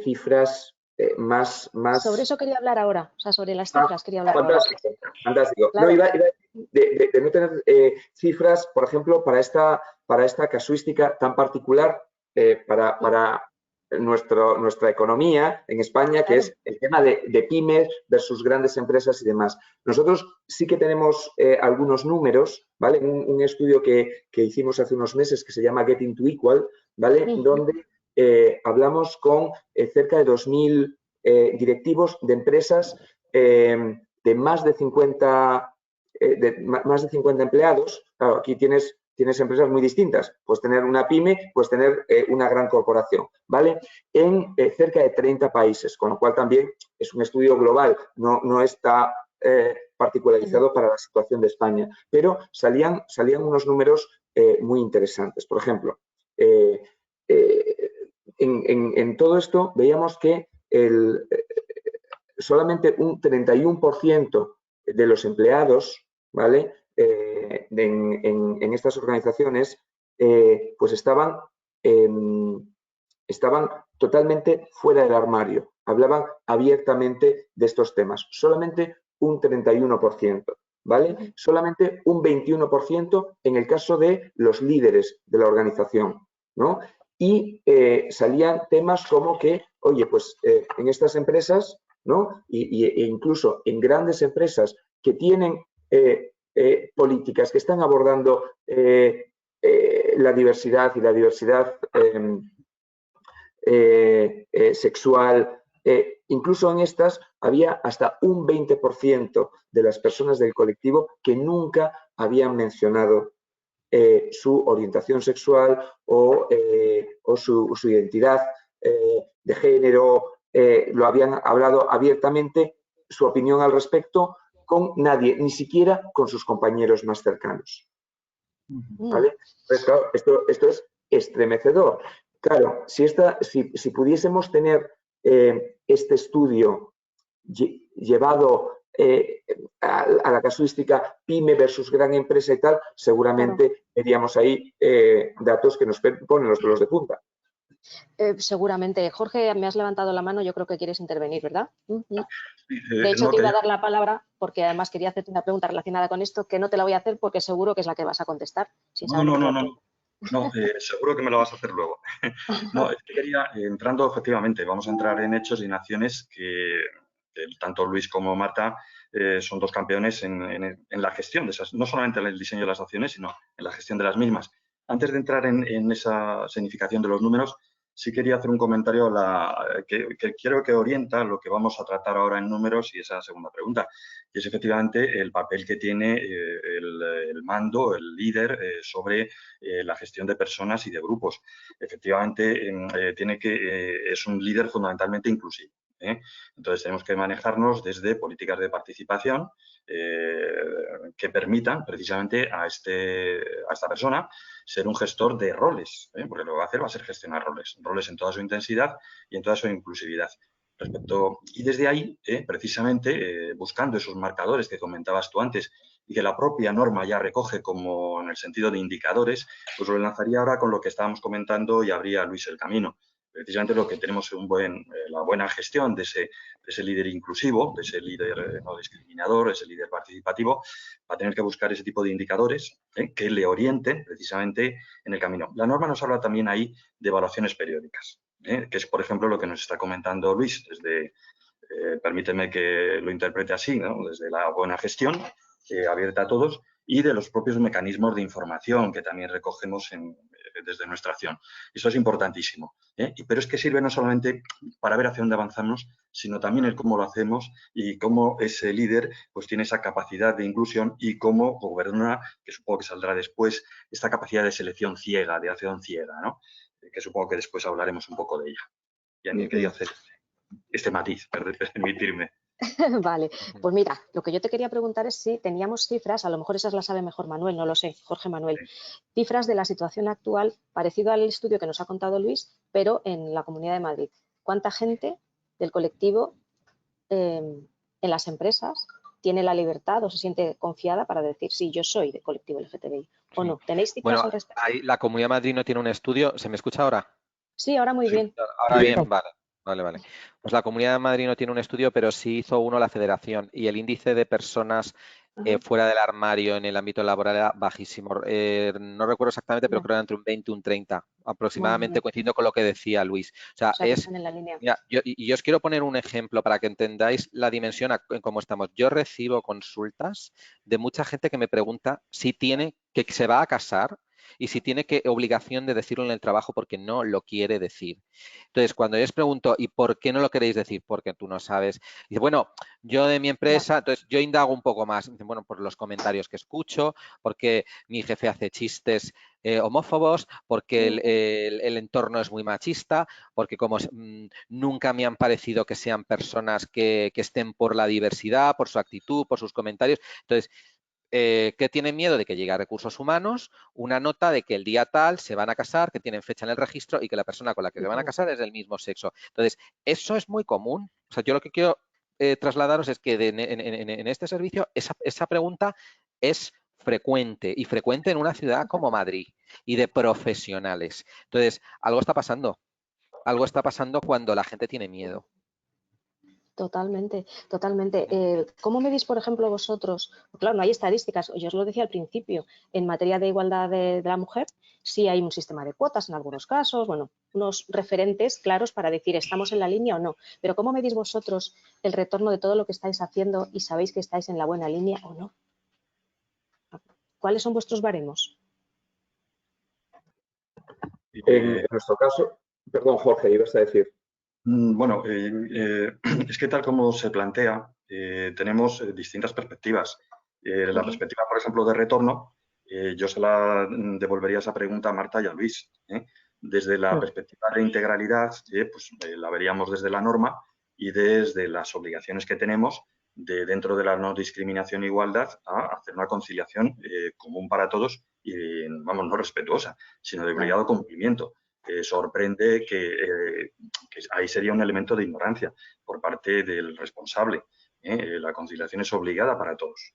cifras más... Sobre eso quería hablar ahora. O sea, sobre las cifras quería hablar ahora. Fantástico. Claro. No, iba de no tener cifras, por ejemplo, para esta casuística tan particular para nuestra economía en España, que es el tema de pymes versus grandes empresas y demás. Nosotros sí que tenemos algunos números, ¿vale? Un estudio que hicimos hace unos meses que se llama Getting to Equal, ¿vale? Donde hablamos con cerca de 2.000 directivos de empresas de más de 50 empleados. Claro, aquí tienes empresas muy distintas. Puedes tener una pyme, puedes tener una gran corporación, ¿vale? En cerca de 30 países, con lo cual también es un estudio global, no está particularizado para la situación de España, pero salían unos números muy interesantes. Por ejemplo, en todo esto veíamos que solamente un 31% de los empleados, ¿vale? En estas organizaciones, pues estaban totalmente fuera del armario, hablaban abiertamente de estos temas. Solamente un 31%, ¿vale? Solamente un 21% en el caso de los líderes de la organización, ¿no? Y salían temas como que, oye, pues en estas empresas, ¿no? E incluso en grandes empresas que tienen políticas que están abordando la diversidad y la diversidad sexual, incluso en estas había hasta un 20% de las personas del colectivo que nunca habían mencionado su orientación sexual o su identidad de género, lo habían hablado abiertamente, su opinión al respecto, con nadie, ni siquiera con sus compañeros más cercanos. ¿Vale? Entonces, claro, esto es estremecedor. Claro, si pudiésemos tener este estudio llevado a la casuística pyme versus gran empresa y tal, seguramente veríamos ahí datos que nos ponen los pelos de punta. Seguramente. Jorge, me has levantado la mano, yo creo que quieres intervenir, ¿verdad? De hecho, te iba a dar la palabra porque además quería hacerte una pregunta relacionada con esto, que no te la voy a hacer porque seguro que es la que vas a contestar. No, seguro que me lo vas a hacer luego. No, es que quería, entrando efectivamente, vamos a entrar en hechos y en acciones que tanto Luis como Marta son dos campeones en la gestión de esas, no solamente en el diseño de las acciones, sino en la gestión de las mismas. Antes de entrar en esa significación de los números, sí quería hacer un comentario que creo que orienta lo que vamos a tratar ahora en números y esa segunda pregunta, y es efectivamente el papel que tiene el mando, el líder sobre la gestión de personas y de grupos. Efectivamente, es un líder fundamentalmente inclusivo. Entonces, tenemos que manejarnos desde políticas de participación que permitan precisamente a esta persona ser un gestor de roles, porque lo que va a hacer va a ser gestionar roles en toda su intensidad y en toda su inclusividad. Y desde ahí, precisamente, buscando esos marcadores que comentabas tú antes y que la propia norma ya recoge como en el sentido de indicadores, pues lo enlazaría ahora con lo que estábamos comentando y abría Luis el camino. Precisamente lo que tenemos es la buena gestión de ese líder inclusivo, de ese líder no discriminador, ese líder participativo, va a tener que buscar ese tipo de indicadores que le orienten precisamente en el camino. La norma nos habla también ahí de evaluaciones periódicas, que es, por ejemplo, lo que nos está comentando Luis, permíteme que lo interprete así, ¿no? Desde la buena gestión, abierta a todos, y de los propios mecanismos de información que también recogemos desde nuestra acción. Eso es importantísimo. Pero es que sirve no solamente para ver hacia dónde avanzamos, sino también el cómo lo hacemos y cómo ese líder pues, tiene esa capacidad de inclusión y cómo gobierna, que supongo que saldrá después, esta capacidad de selección ciega, de acción ciega, ¿no? Que supongo que después hablaremos un poco de ella. Y quería hacer este matiz, permitirme. Vale, pues mira, lo que yo te quería preguntar es si teníamos cifras, a lo mejor esas las sabe mejor Manuel, no lo sé, Jorge Manuel, cifras de la situación actual, parecido al estudio que nos ha contado Luis, pero en la Comunidad de Madrid. ¿Cuánta gente del colectivo en las empresas tiene la libertad o se siente confiada para decir, sí, yo soy del colectivo LGTBI o no? ¿Tenéis cifras al respecto? La Comunidad de Madrid no tiene un estudio. ¿Se me escucha ahora? Sí, ahora muy bien. Ahora bien, vale. Pues la Comunidad de Madrid no tiene un estudio, pero sí hizo uno la Federación, y el índice de personas fuera del armario en el ámbito laboral era bajísimo. No recuerdo exactamente, pero creo que era entre un 20 y un 30, aproximadamente, coincidiendo con lo que decía Luis. O sea están en la línea. Mira, yo os quiero poner un ejemplo para que entendáis la dimensión en cómo estamos. Yo recibo consultas de mucha gente que me pregunta si se va a casar y si tiene obligación de decirlo en el trabajo porque no lo quiere decir. Entonces, cuando yo les pregunto, ¿y por qué no lo queréis decir? Porque tú no sabes. Y dice, bueno, yo de mi empresa, entonces yo indago un poco más. Dice, bueno, por los comentarios que escucho, porque mi jefe hace chistes homófobos, porque el entorno es muy machista, porque como nunca me han parecido que sean personas que estén por la diversidad, por su actitud, por sus comentarios. Entonces, ¿qué tienen miedo? De que llegue a recursos humanos una nota de que el día tal se van a casar, que tienen fecha en el registro y que la persona con la que se van a casar es del mismo sexo. Entonces, eso es muy común. O sea, yo lo que quiero trasladaros es que en este servicio esa pregunta es frecuente, y frecuente en una ciudad como Madrid, y de profesionales. Entonces, algo está pasando. Algo está pasando cuando la gente tiene miedo. Totalmente. ¿Cómo medís, por ejemplo, vosotros? Claro, no hay estadísticas, yo os lo decía al principio, en materia de igualdad de la mujer, sí hay un sistema de cuotas en algunos casos, bueno, unos referentes claros para decir estamos en la línea o no, pero ¿cómo medís vosotros el retorno de todo lo que estáis haciendo y sabéis que estáis en la buena línea o no? ¿Cuáles son vuestros baremos? En nuestro caso, perdón, Jorge, ibas a decir. Bueno, es que tal como se plantea, tenemos distintas perspectivas. La perspectiva, por ejemplo, de retorno, yo se la devolvería esa pregunta a Marta y a Luis. Desde la perspectiva de integralidad, pues la veríamos desde la norma y desde las obligaciones que tenemos dentro de la no discriminación e igualdad a hacer una conciliación común para todos y, vamos, no respetuosa, sino de obligado cumplimiento. Sorprende que ahí sería un elemento de ignorancia por parte del responsable. La conciliación es obligada para todos.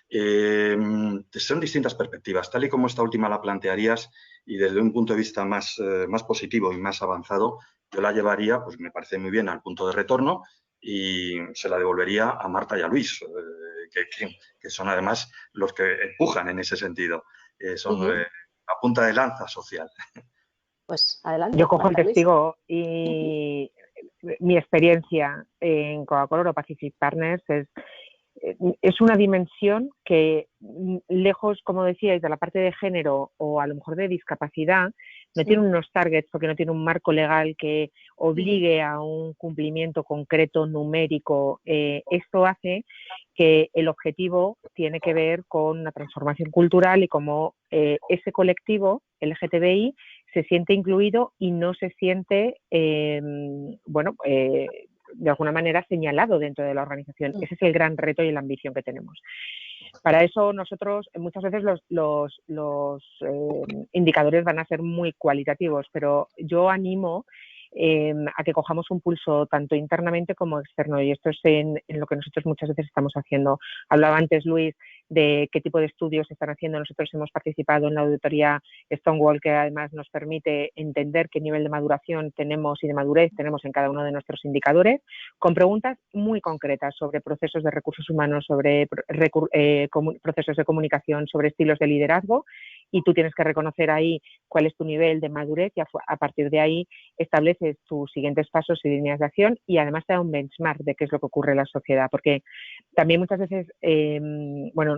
Son distintas perspectivas. Tal y como esta última la plantearías y desde un punto de vista más positivo y más avanzado, yo la llevaría, pues me parece muy bien, al punto de retorno y se la devolvería a Marta y a Luis, que son además los que empujan en ese sentido. Son la punta de lanza social. Pues adelante. Yo cojo el testigo y mi experiencia en Coca-Cola Euro Pacific Partners es una dimensión que, lejos, como decíais, de la parte de género o a lo mejor de discapacidad, no tiene unos targets porque no tiene un marco legal que obligue a un cumplimiento concreto, numérico. Esto hace que el objetivo tiene que ver con una transformación cultural y cómo ese colectivo, el LGTBI, se siente incluido y no se siente de alguna manera señalado dentro de la organización. Ese es el gran reto y la ambición que tenemos. Para eso nosotros muchas veces los indicadores van a ser muy cualitativos, pero yo animo a que cojamos un pulso tanto internamente como externo, y esto es en lo que nosotros muchas veces estamos haciendo. Hablaba antes Luis de qué tipo de estudios se están haciendo. Nosotros hemos participado en la auditoría Stonewall, que además nos permite entender qué nivel de maduración tenemos y de madurez tenemos en cada uno de nuestros indicadores, con preguntas muy concretas sobre procesos de recursos humanos, sobre procesos de comunicación, sobre estilos de liderazgo, y tú tienes que reconocer ahí cuál es tu nivel de madurez y a partir de ahí estableces tus siguientes pasos y líneas de acción, y además te da un benchmark de qué es lo que ocurre en la sociedad, porque también muchas veces, bueno,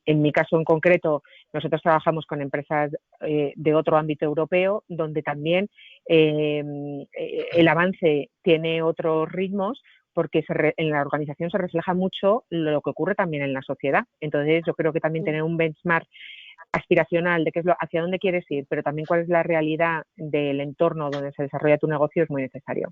en mi caso en concreto, nosotros trabajamos con empresas de otro ámbito europeo, donde también el avance tiene otros ritmos, porque en la organización se refleja mucho lo que ocurre también en la sociedad. Entonces, yo creo que también tener un benchmark aspiracional de qué es hacia dónde quieres ir, pero también cuál es la realidad del entorno donde se desarrolla tu negocio es muy necesario.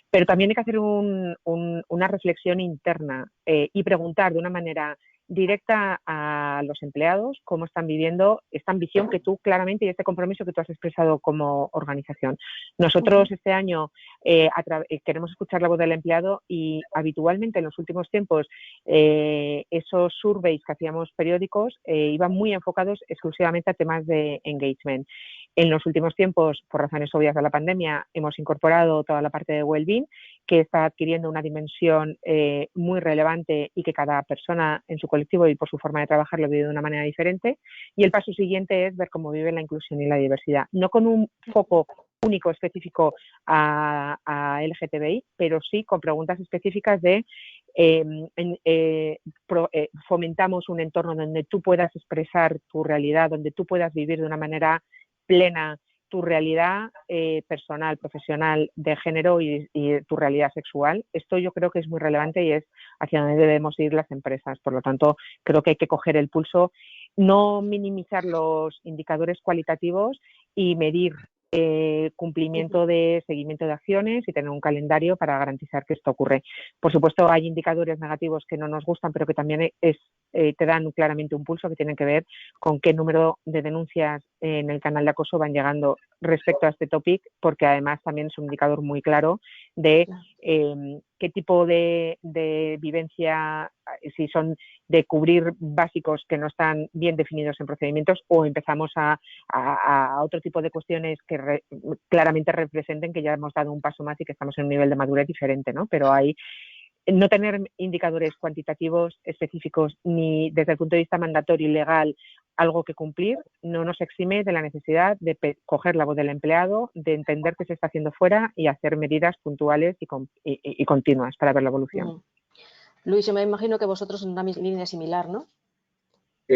Pero también hay que hacer una reflexión interna y preguntar de una manera directa a los empleados cómo están viviendo esta ambición que tú claramente y este compromiso que tú has expresado como organización. Nosotros este año queremos escuchar la voz del empleado, y habitualmente en los últimos tiempos esos surveys que hacíamos periódicos iban muy enfocados exclusivamente a temas de engagement. En los últimos tiempos, por razones obvias de la pandemia, hemos incorporado toda la parte de well-being, que está adquiriendo una dimensión muy relevante y que cada persona en su colectivo y por su forma de trabajar lo vive de una manera diferente. Y el paso siguiente es ver cómo vive la inclusión y la diversidad, no con un foco único específico a LGTBI, pero sí con preguntas específicas de fomentamos un entorno donde tú puedas expresar tu realidad, donde tú puedas vivir de una manera plena tu realidad personal, profesional, de género y tu realidad sexual. Esto yo creo que es muy relevante y es hacia donde debemos ir las empresas. Por lo tanto, creo que hay que coger el pulso, no minimizar los indicadores cualitativos y medir cumplimiento de seguimiento de acciones y tener un calendario para garantizar que esto ocurre. Por supuesto, hay indicadores negativos que no nos gustan, pero que también te dan claramente un pulso, que tienen que ver con qué número de denuncias en el canal de acoso van llegando respecto a este topic, porque además también es un indicador muy claro de qué tipo de vivencia, si son de cubrir básicos que no están bien definidos en procedimientos, o empezamos a otro tipo de cuestiones que claramente representen que ya hemos dado un paso más y que estamos en un nivel de madurez diferente, ¿no? Pero hay no tener indicadores cuantitativos específicos ni desde el punto de vista mandatorio y legal algo que cumplir no nos exime de la necesidad de coger la voz del empleado, de entender qué se está haciendo fuera y hacer medidas puntuales y continuas para ver la evolución. Luis, yo me imagino que vosotros en una línea similar, ¿no?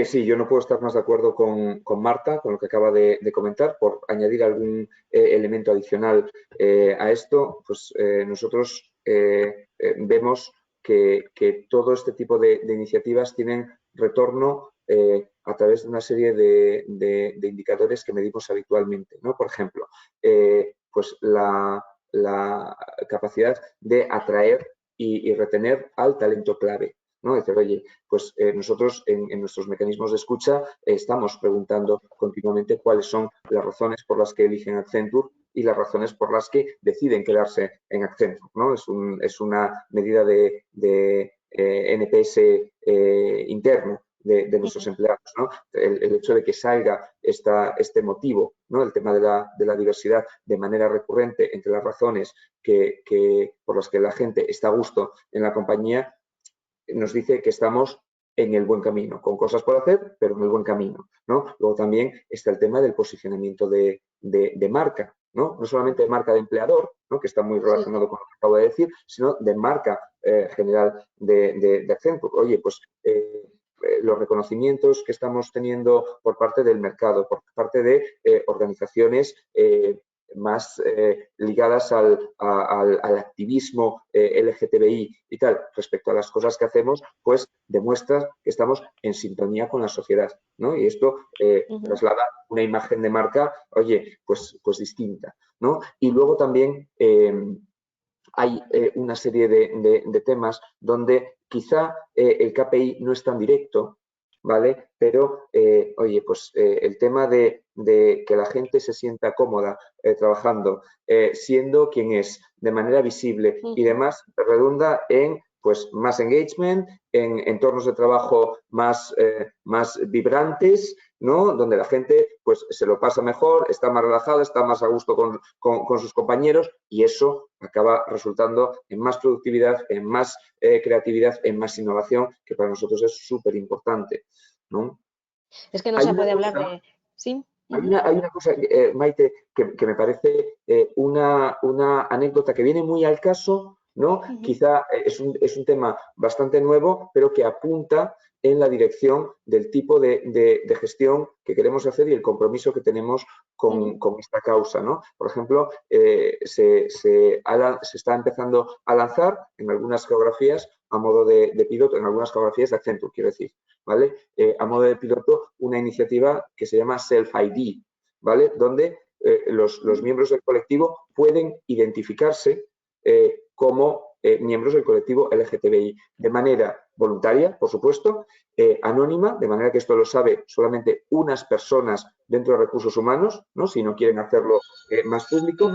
Sí, yo no puedo estar más de acuerdo con Marta, con lo que acaba de comentar. Por añadir algún elemento adicional a esto, pues nosotros vemos que todo este tipo de iniciativas tienen retorno a través de una serie de indicadores que medimos habitualmente, ¿no? Por ejemplo, pues la capacidad de atraer y retener al talento clave, ¿no? Decir, oye, pues nosotros en nuestros mecanismos de escucha estamos preguntando continuamente cuáles son las razones por las que eligen Accenture y las razones por las que deciden quedarse en Accenture, ¿no? Es una medida de NPS interno de nuestros empleados, ¿no? El hecho de que salga este motivo, ¿no? El tema de la diversidad de manera recurrente entre las razones por las que la gente está a gusto en la compañía, nos dice que estamos en el buen camino, con cosas por hacer, pero en el buen camino, ¿no? Luego también está el tema del posicionamiento de marca, ¿no? No solamente de marca de empleador, ¿no? Que está muy relacionado con lo que acabo de decir, sino de marca general de Accenture. Oye, pues los reconocimientos que estamos teniendo por parte del mercado, por parte de organizaciones más ligadas al activismo LGTBI y tal, respecto a las cosas que hacemos, pues demuestra que estamos en sintonía con la sociedad, ¿no? Y esto traslada una imagen de marca, oye, pues distinta, ¿no? Y luego también hay una serie de temas donde quizá el KPI no es tan directo, ¿vale? Pero, oye, pues el tema de que la gente se sienta cómoda trabajando, siendo quien es, de manera visible y demás, redunda en pues más engagement, en entornos de trabajo más vibrantes, ¿no? Donde la gente pues se lo pasa mejor, está más relajada, está más a gusto con sus compañeros y eso acaba resultando en más productividad, en más creatividad, en más innovación, que para nosotros es súper importante, ¿no? Es que no se puede hablar de... ¿Sí? Hay una cosa, Maite, que me parece una anécdota que viene muy al caso, ¿no? Quizá es un tema bastante nuevo, pero que apunta en la dirección del tipo de gestión que queremos hacer y el compromiso que tenemos con esta causa, ¿no? Por ejemplo, se está empezando a lanzar en algunas geografías a modo de piloto, en algunas geografías de Accenture, quiero decir, ¿vale? A modo de piloto, una iniciativa que se llama Self-ID, ¿vale? Donde los miembros del colectivo pueden identificarse como miembros del colectivo LGTBI de manera voluntaria, por supuesto, anónima, de manera que esto lo sabe solamente unas personas dentro de recursos humanos, ¿no? Si no quieren hacerlo más público,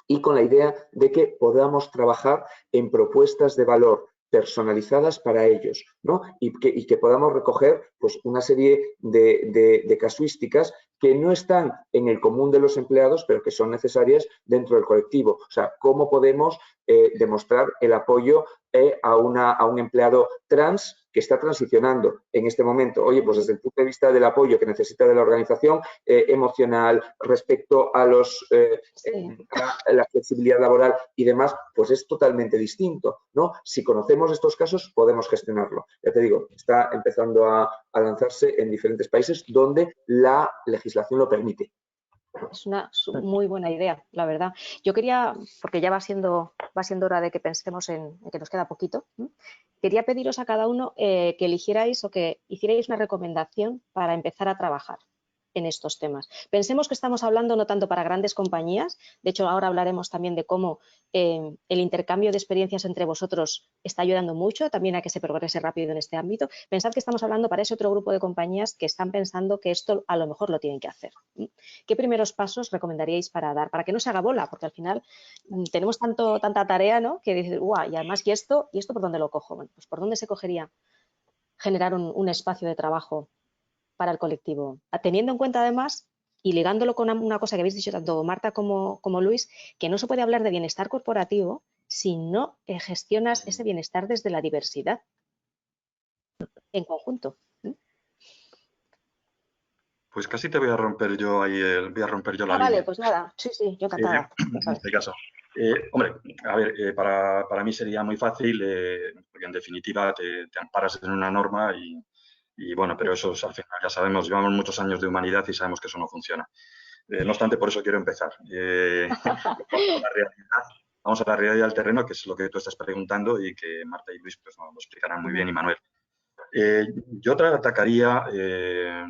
y con la idea de que podamos trabajar en propuestas de valor personalizadas para ellos, ¿no? Y que podamos recoger pues, una serie de casuísticas que no están en el común de los empleados, pero que son necesarias dentro del colectivo. O sea, cómo podemos demostrar el apoyo a un empleado trans que está transicionando en este momento. Oye, pues desde el punto de vista del apoyo que necesita de la organización emocional, respecto a a la flexibilidad laboral y demás, pues es totalmente distinto, ¿no? Si conocemos estos casos, podemos gestionarlo. Ya te digo, está empezando a lanzarse en diferentes países donde la legislación lo permite. Es una muy buena idea, la verdad. Yo quería, porque ya va siendo hora de que pensemos en que nos queda poquito, quería pediros a cada uno que eligierais o que hicierais una recomendación para empezar a trabajar en estos temas. Pensemos que estamos hablando no tanto para grandes compañías, de hecho ahora hablaremos también de cómo el intercambio de experiencias entre vosotros está ayudando mucho también a que se progrese rápido en este ámbito. Pensad que estamos hablando para ese otro grupo de compañías que están pensando que esto a lo mejor lo tienen que hacer. ¿Qué primeros pasos recomendaríais para dar? Para que no se haga bola, porque al final tenemos tanta tarea, ¿no? Que dices, guau, y además, ¿y esto por dónde lo cojo? Bueno, pues por dónde se cogería generar un espacio de trabajo para el colectivo, teniendo en cuenta además y ligándolo con una cosa que habéis dicho tanto Marta como Luis, que no se puede hablar de bienestar corporativo si no gestionas ese bienestar desde la diversidad en conjunto. Pues casi te voy a romper yo ahí la línea. Vale, pues nada, sí, yo encantada. En este caso. Hombre, a ver, para mí sería muy fácil, porque en definitiva te amparas en una norma y bueno, pero eso al final ya sabemos, llevamos muchos años de humanidad y sabemos que eso no funciona. No obstante, por eso quiero empezar. Vamos a la realidad del terreno, que es lo que tú estás preguntando y que Marta y Luis pues, nos lo explicarán muy bien, y Manuel. Yo atacaría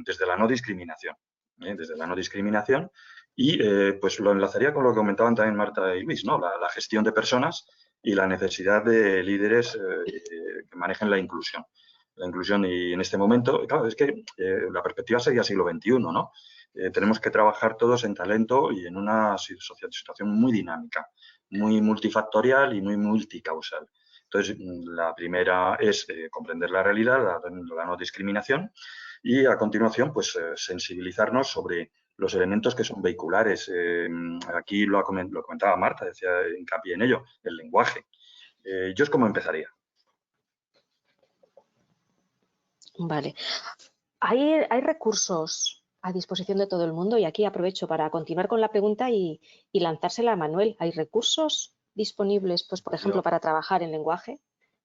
desde la no discriminación. Desde la no discriminación y pues lo enlazaría con lo que comentaban también Marta y Luis, ¿no? La gestión de personas y la necesidad de líderes que manejen la inclusión. La inclusión y en este momento, claro, es que la perspectiva sería siglo XXI, ¿no? Tenemos que trabajar todos en talento y en una situación muy dinámica, muy multifactorial y muy multicausal. Entonces, la primera es comprender la realidad, la no discriminación, y a continuación, pues sensibilizarnos sobre los elementos que son vehiculares. Aquí lo comentaba Marta, decía hincapié en ello, el lenguaje. Yo es como empezaría. Vale. Hay recursos a disposición de todo el mundo y aquí aprovecho para continuar con la pregunta y lanzársela a Manuel. ¿Hay recursos disponibles, pues por ejemplo, para trabajar en lenguaje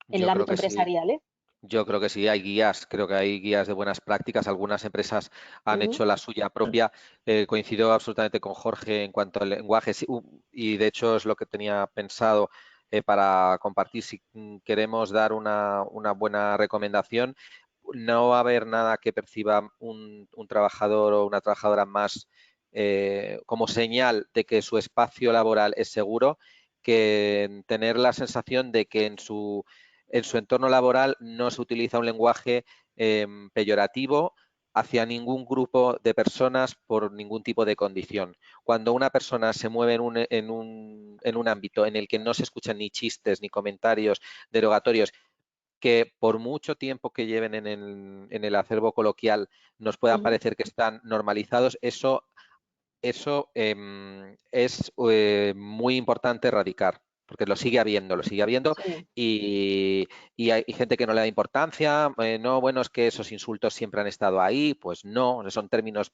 en el ámbito empresarial? Sí. Yo creo que sí, hay guías, creo que hay guías de buenas prácticas, algunas empresas han hecho la suya propia, coincido absolutamente con Jorge en cuanto al lenguaje y de hecho es lo que tenía pensado para compartir si queremos dar una buena recomendación. No va a haber nada que perciba un trabajador o una trabajadora más como señal de que su espacio laboral es seguro que tener la sensación de que en su entorno laboral no se utiliza un lenguaje peyorativo hacia ningún grupo de personas por ningún tipo de condición. Cuando una persona se mueve en un ámbito en el que no se escuchan ni chistes ni comentarios derogatorios, que por mucho tiempo que lleven en el acervo coloquial nos puedan parecer que están normalizados, eso es muy importante erradicar, porque lo sigue habiendo Sí. y hay gente que no le da importancia. No, bueno, es que esos insultos siempre han estado ahí. Pues no, son términos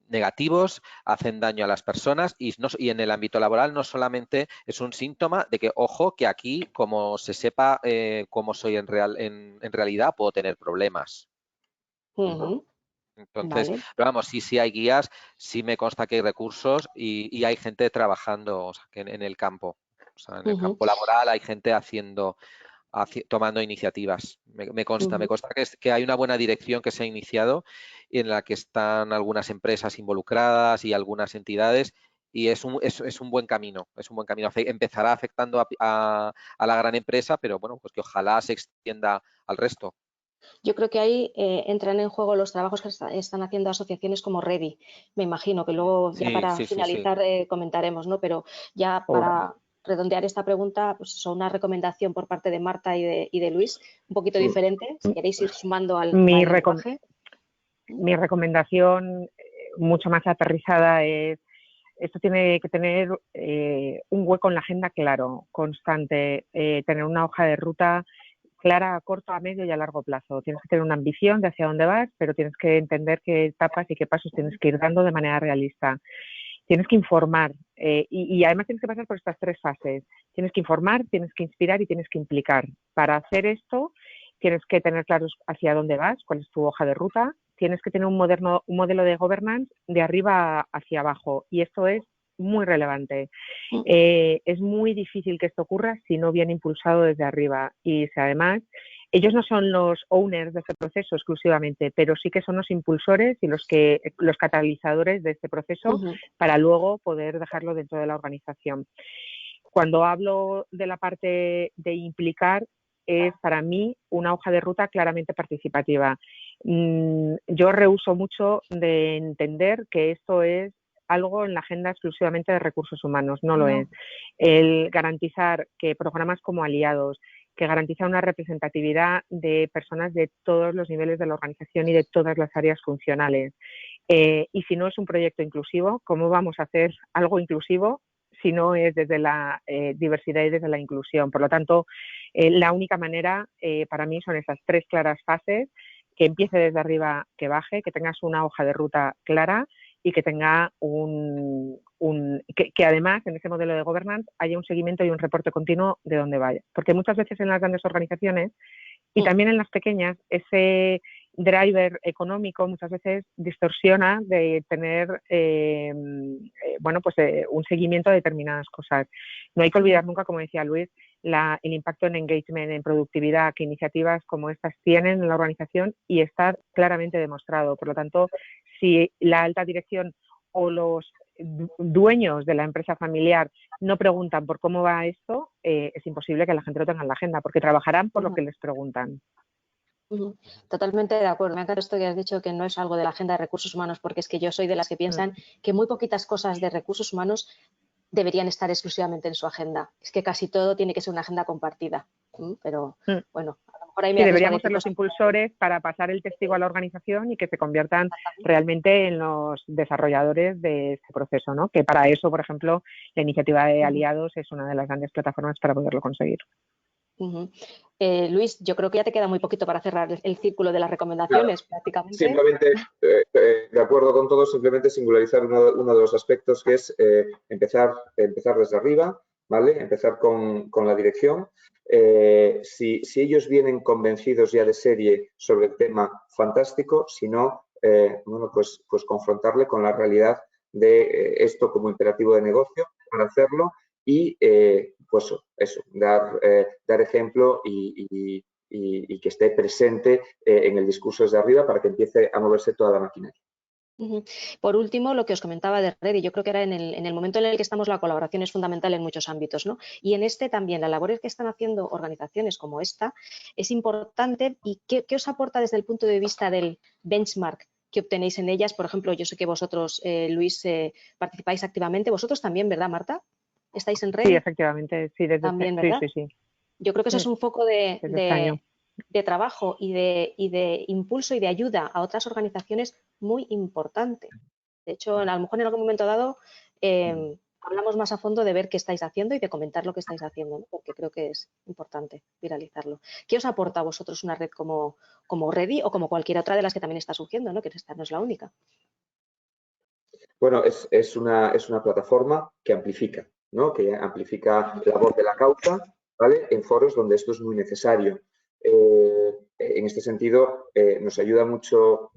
negativos, hacen daño a las personas y en el ámbito laboral no solamente es un síntoma de que, ojo, que aquí, como se sepa cómo soy en realidad, puedo tener problemas. Entonces, Vale. pero vamos, sí hay guías, sí me consta que hay recursos y hay gente trabajando, o sea, que en el campo. O sea, en el campo laboral hay gente tomando iniciativas. Me consta que hay una buena dirección que se ha iniciado en la que están algunas empresas involucradas y algunas entidades, y es un buen camino, Empezará afectando a la gran empresa, pero bueno, pues que ojalá se extienda al resto. Yo creo que ahí entran en juego los trabajos que están haciendo asociaciones como Ready. Me imagino que luego, ya para finalizar, comentaremos, ¿no? Pero ya para redondear esta pregunta, pues una recomendación por parte de Marta y de Luis, un poquito diferente, si queréis ir sumando al lenguaje. Mi recomendación, mucho más aterrizada, es: esto tiene que tener un hueco en la agenda claro, constante, tener una hoja de ruta clara a corto, a medio y a largo plazo. Tienes que tener una ambición de hacia dónde vas, pero tienes que entender qué etapas y qué pasos tienes que ir dando de manera realista. Tienes que informar y además tienes que pasar por estas tres fases. Tienes que informar, tienes que inspirar y tienes que implicar. Para hacer esto tienes que tener claro hacia dónde vas, cuál es tu hoja de ruta. Tienes que tener un modelo de governance de arriba hacia abajo, y esto es muy relevante. Es muy difícil que esto ocurra si no viene impulsado desde arriba, y si además ellos no son los owners de este proceso exclusivamente, pero sí que son los impulsores y los catalizadores de este proceso para luego poder dejarlo dentro de la organización. Cuando hablo de la parte de implicar, es para mí una hoja de ruta claramente participativa. Yo rehúso mucho de entender que esto es algo en la agenda exclusivamente de recursos humanos, no lo es. El garantizar que programas como Aliados, que garantizan una representatividad de personas de todos los niveles de la organización y de todas las áreas funcionales. Y si no es un proyecto inclusivo, ¿cómo vamos a hacer algo inclusivo si no es desde la diversidad y desde la inclusión? Por lo tanto, la única manera para mí son esas tres claras fases: que empiece desde arriba, que baje, que tengas una hoja de ruta clara y que tenga que además en ese modelo de governance haya un seguimiento y un reporte continuo de dónde vaya. Porque muchas veces en las grandes organizaciones y también en las pequeñas, ese driver económico muchas veces distorsiona de tener un seguimiento de determinadas cosas. No hay que olvidar nunca, como decía Luis, el impacto en engagement, en productividad que iniciativas como estas tienen en la organización, y está claramente demostrado. Por lo tanto, si la alta dirección o los dueños de la empresa familiar no preguntan por cómo va esto, es imposible que la gente lo tenga en la agenda, porque trabajarán por lo que les preguntan. Totalmente de acuerdo. Me encanta esto que has dicho, que no es algo de la agenda de recursos humanos, porque es que yo soy de las que piensan que muy poquitas cosas de recursos humanos deberían estar exclusivamente en su agenda. Es que casi todo tiene que ser una agenda compartida. Pero bueno, a lo mejor ahí me deberíamos ser los impulsores para pasar el testigo a la organización y que se conviertan realmente en los desarrolladores de este proceso, ¿no? Que para eso, por ejemplo, la iniciativa de Aliados es una de las grandes plataformas para poderlo conseguir. Luis, yo creo que ya te queda muy poquito para cerrar el círculo de las recomendaciones, prácticamente. Simplemente, de acuerdo con todo, simplemente singularizar uno de los aspectos, que es empezar desde arriba, ¿vale? Empezar con la dirección. Si ellos vienen convencidos ya de serie sobre el tema, fantástico. Si no, pues confrontarle con la realidad de esto como imperativo de negocio para hacerlo. Y pues eso, dar ejemplo y que esté presente en el discurso desde arriba para que empiece a moverse toda la maquinaria. Por último, lo que os comentaba de Ready, yo creo que era en el momento en el que estamos, la colaboración es fundamental en muchos ámbitos, ¿no? Y en este también, la labor que están haciendo organizaciones como esta es importante. ¿Y qué os aporta desde el punto de vista del benchmark que obtenéis en ellas? Por ejemplo, yo sé que vosotros, Luis, participáis activamente. Vosotros también, ¿verdad, Marta? ¿Estáis en Ready? Sí, efectivamente, sí, desde también, ¿verdad? Sí. Yo creo que eso es un foco de trabajo y de impulso y de ayuda a otras organizaciones muy importante. De hecho, a lo mejor en algún momento dado hablamos más a fondo de ver qué estáis haciendo y de comentar lo que estáis haciendo, ¿no? Porque creo que es importante viralizarlo. ¿Qué os aporta a vosotros una red como Ready o como cualquier otra de las que también está surgiendo, ¿no? Que esta no es la única? Bueno, es una plataforma que amplifica, ¿no? Que amplifica la voz de la causa, ¿vale? En foros donde esto es muy necesario. En este sentido, nos ayuda mucho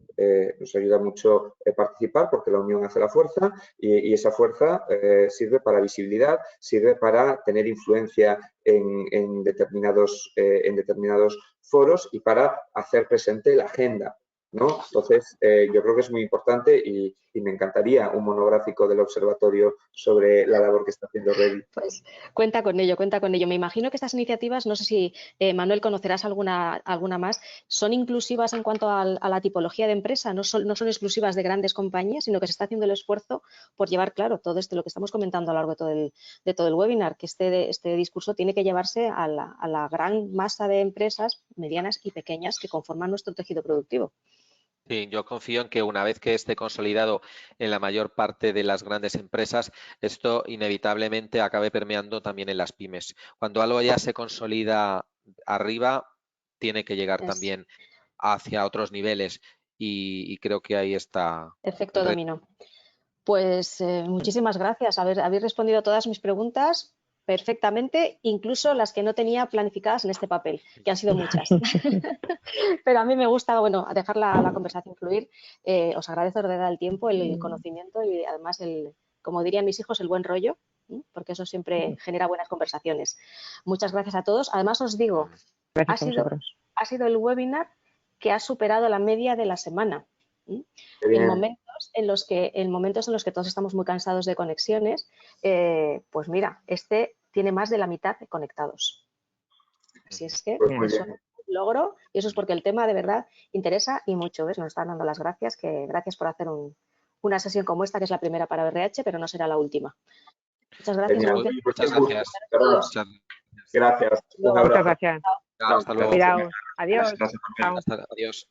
participar, porque la unión hace la fuerza, y esa fuerza sirve para visibilidad, sirve para tener influencia en determinados foros y para hacer presente la agenda, ¿no? Entonces, yo creo que es muy importante y me encantaría un monográfico del observatorio sobre la labor que está haciendo Ready. Pues cuenta con ello, cuenta con ello. Me imagino que estas iniciativas, no sé si, Manuel, conocerás alguna más, son inclusivas en cuanto a la tipología de empresa, no son exclusivas de grandes compañías, sino que se está haciendo el esfuerzo por llevar, claro, todo esto, lo que estamos comentando a lo largo de todo el webinar, que este discurso tiene que llevarse a la gran masa de empresas medianas y pequeñas que conforman nuestro tejido productivo. Sí, yo confío en que una vez que esté consolidado en la mayor parte de las grandes empresas, esto inevitablemente acabe permeando también en las pymes. Cuando algo ya se consolida arriba, tiene que llegar también hacia otros niveles y creo que ahí está. Efecto dominó. Pues muchísimas gracias. Habéis respondido a todas mis preguntas perfectamente, incluso las que no tenía planificadas en este papel, que han sido muchas. Pero a mí me gusta, bueno, dejar la conversación fluir. Os agradezco de verdad el tiempo, el conocimiento y además, como dirían mis hijos, el buen rollo, porque eso siempre genera buenas conversaciones. Muchas gracias a todos. Además, os digo, ha sido el webinar que ha superado la media de la semana. En momentos en los que todos estamos muy cansados de conexiones, pues mira, este tiene más de la mitad de conectados. Así es que eso es un logro y eso es porque el tema de verdad interesa y mucho. ¿Ves? Nos están dando las gracias, gracias por hacer una sesión como esta, que es la primera para RH, pero no será la última. Muchas gracias. Muchas gracias. Gracias. Un abrazo. Muchas gracias. Hasta luego. Cuidaos. Adiós. Adiós.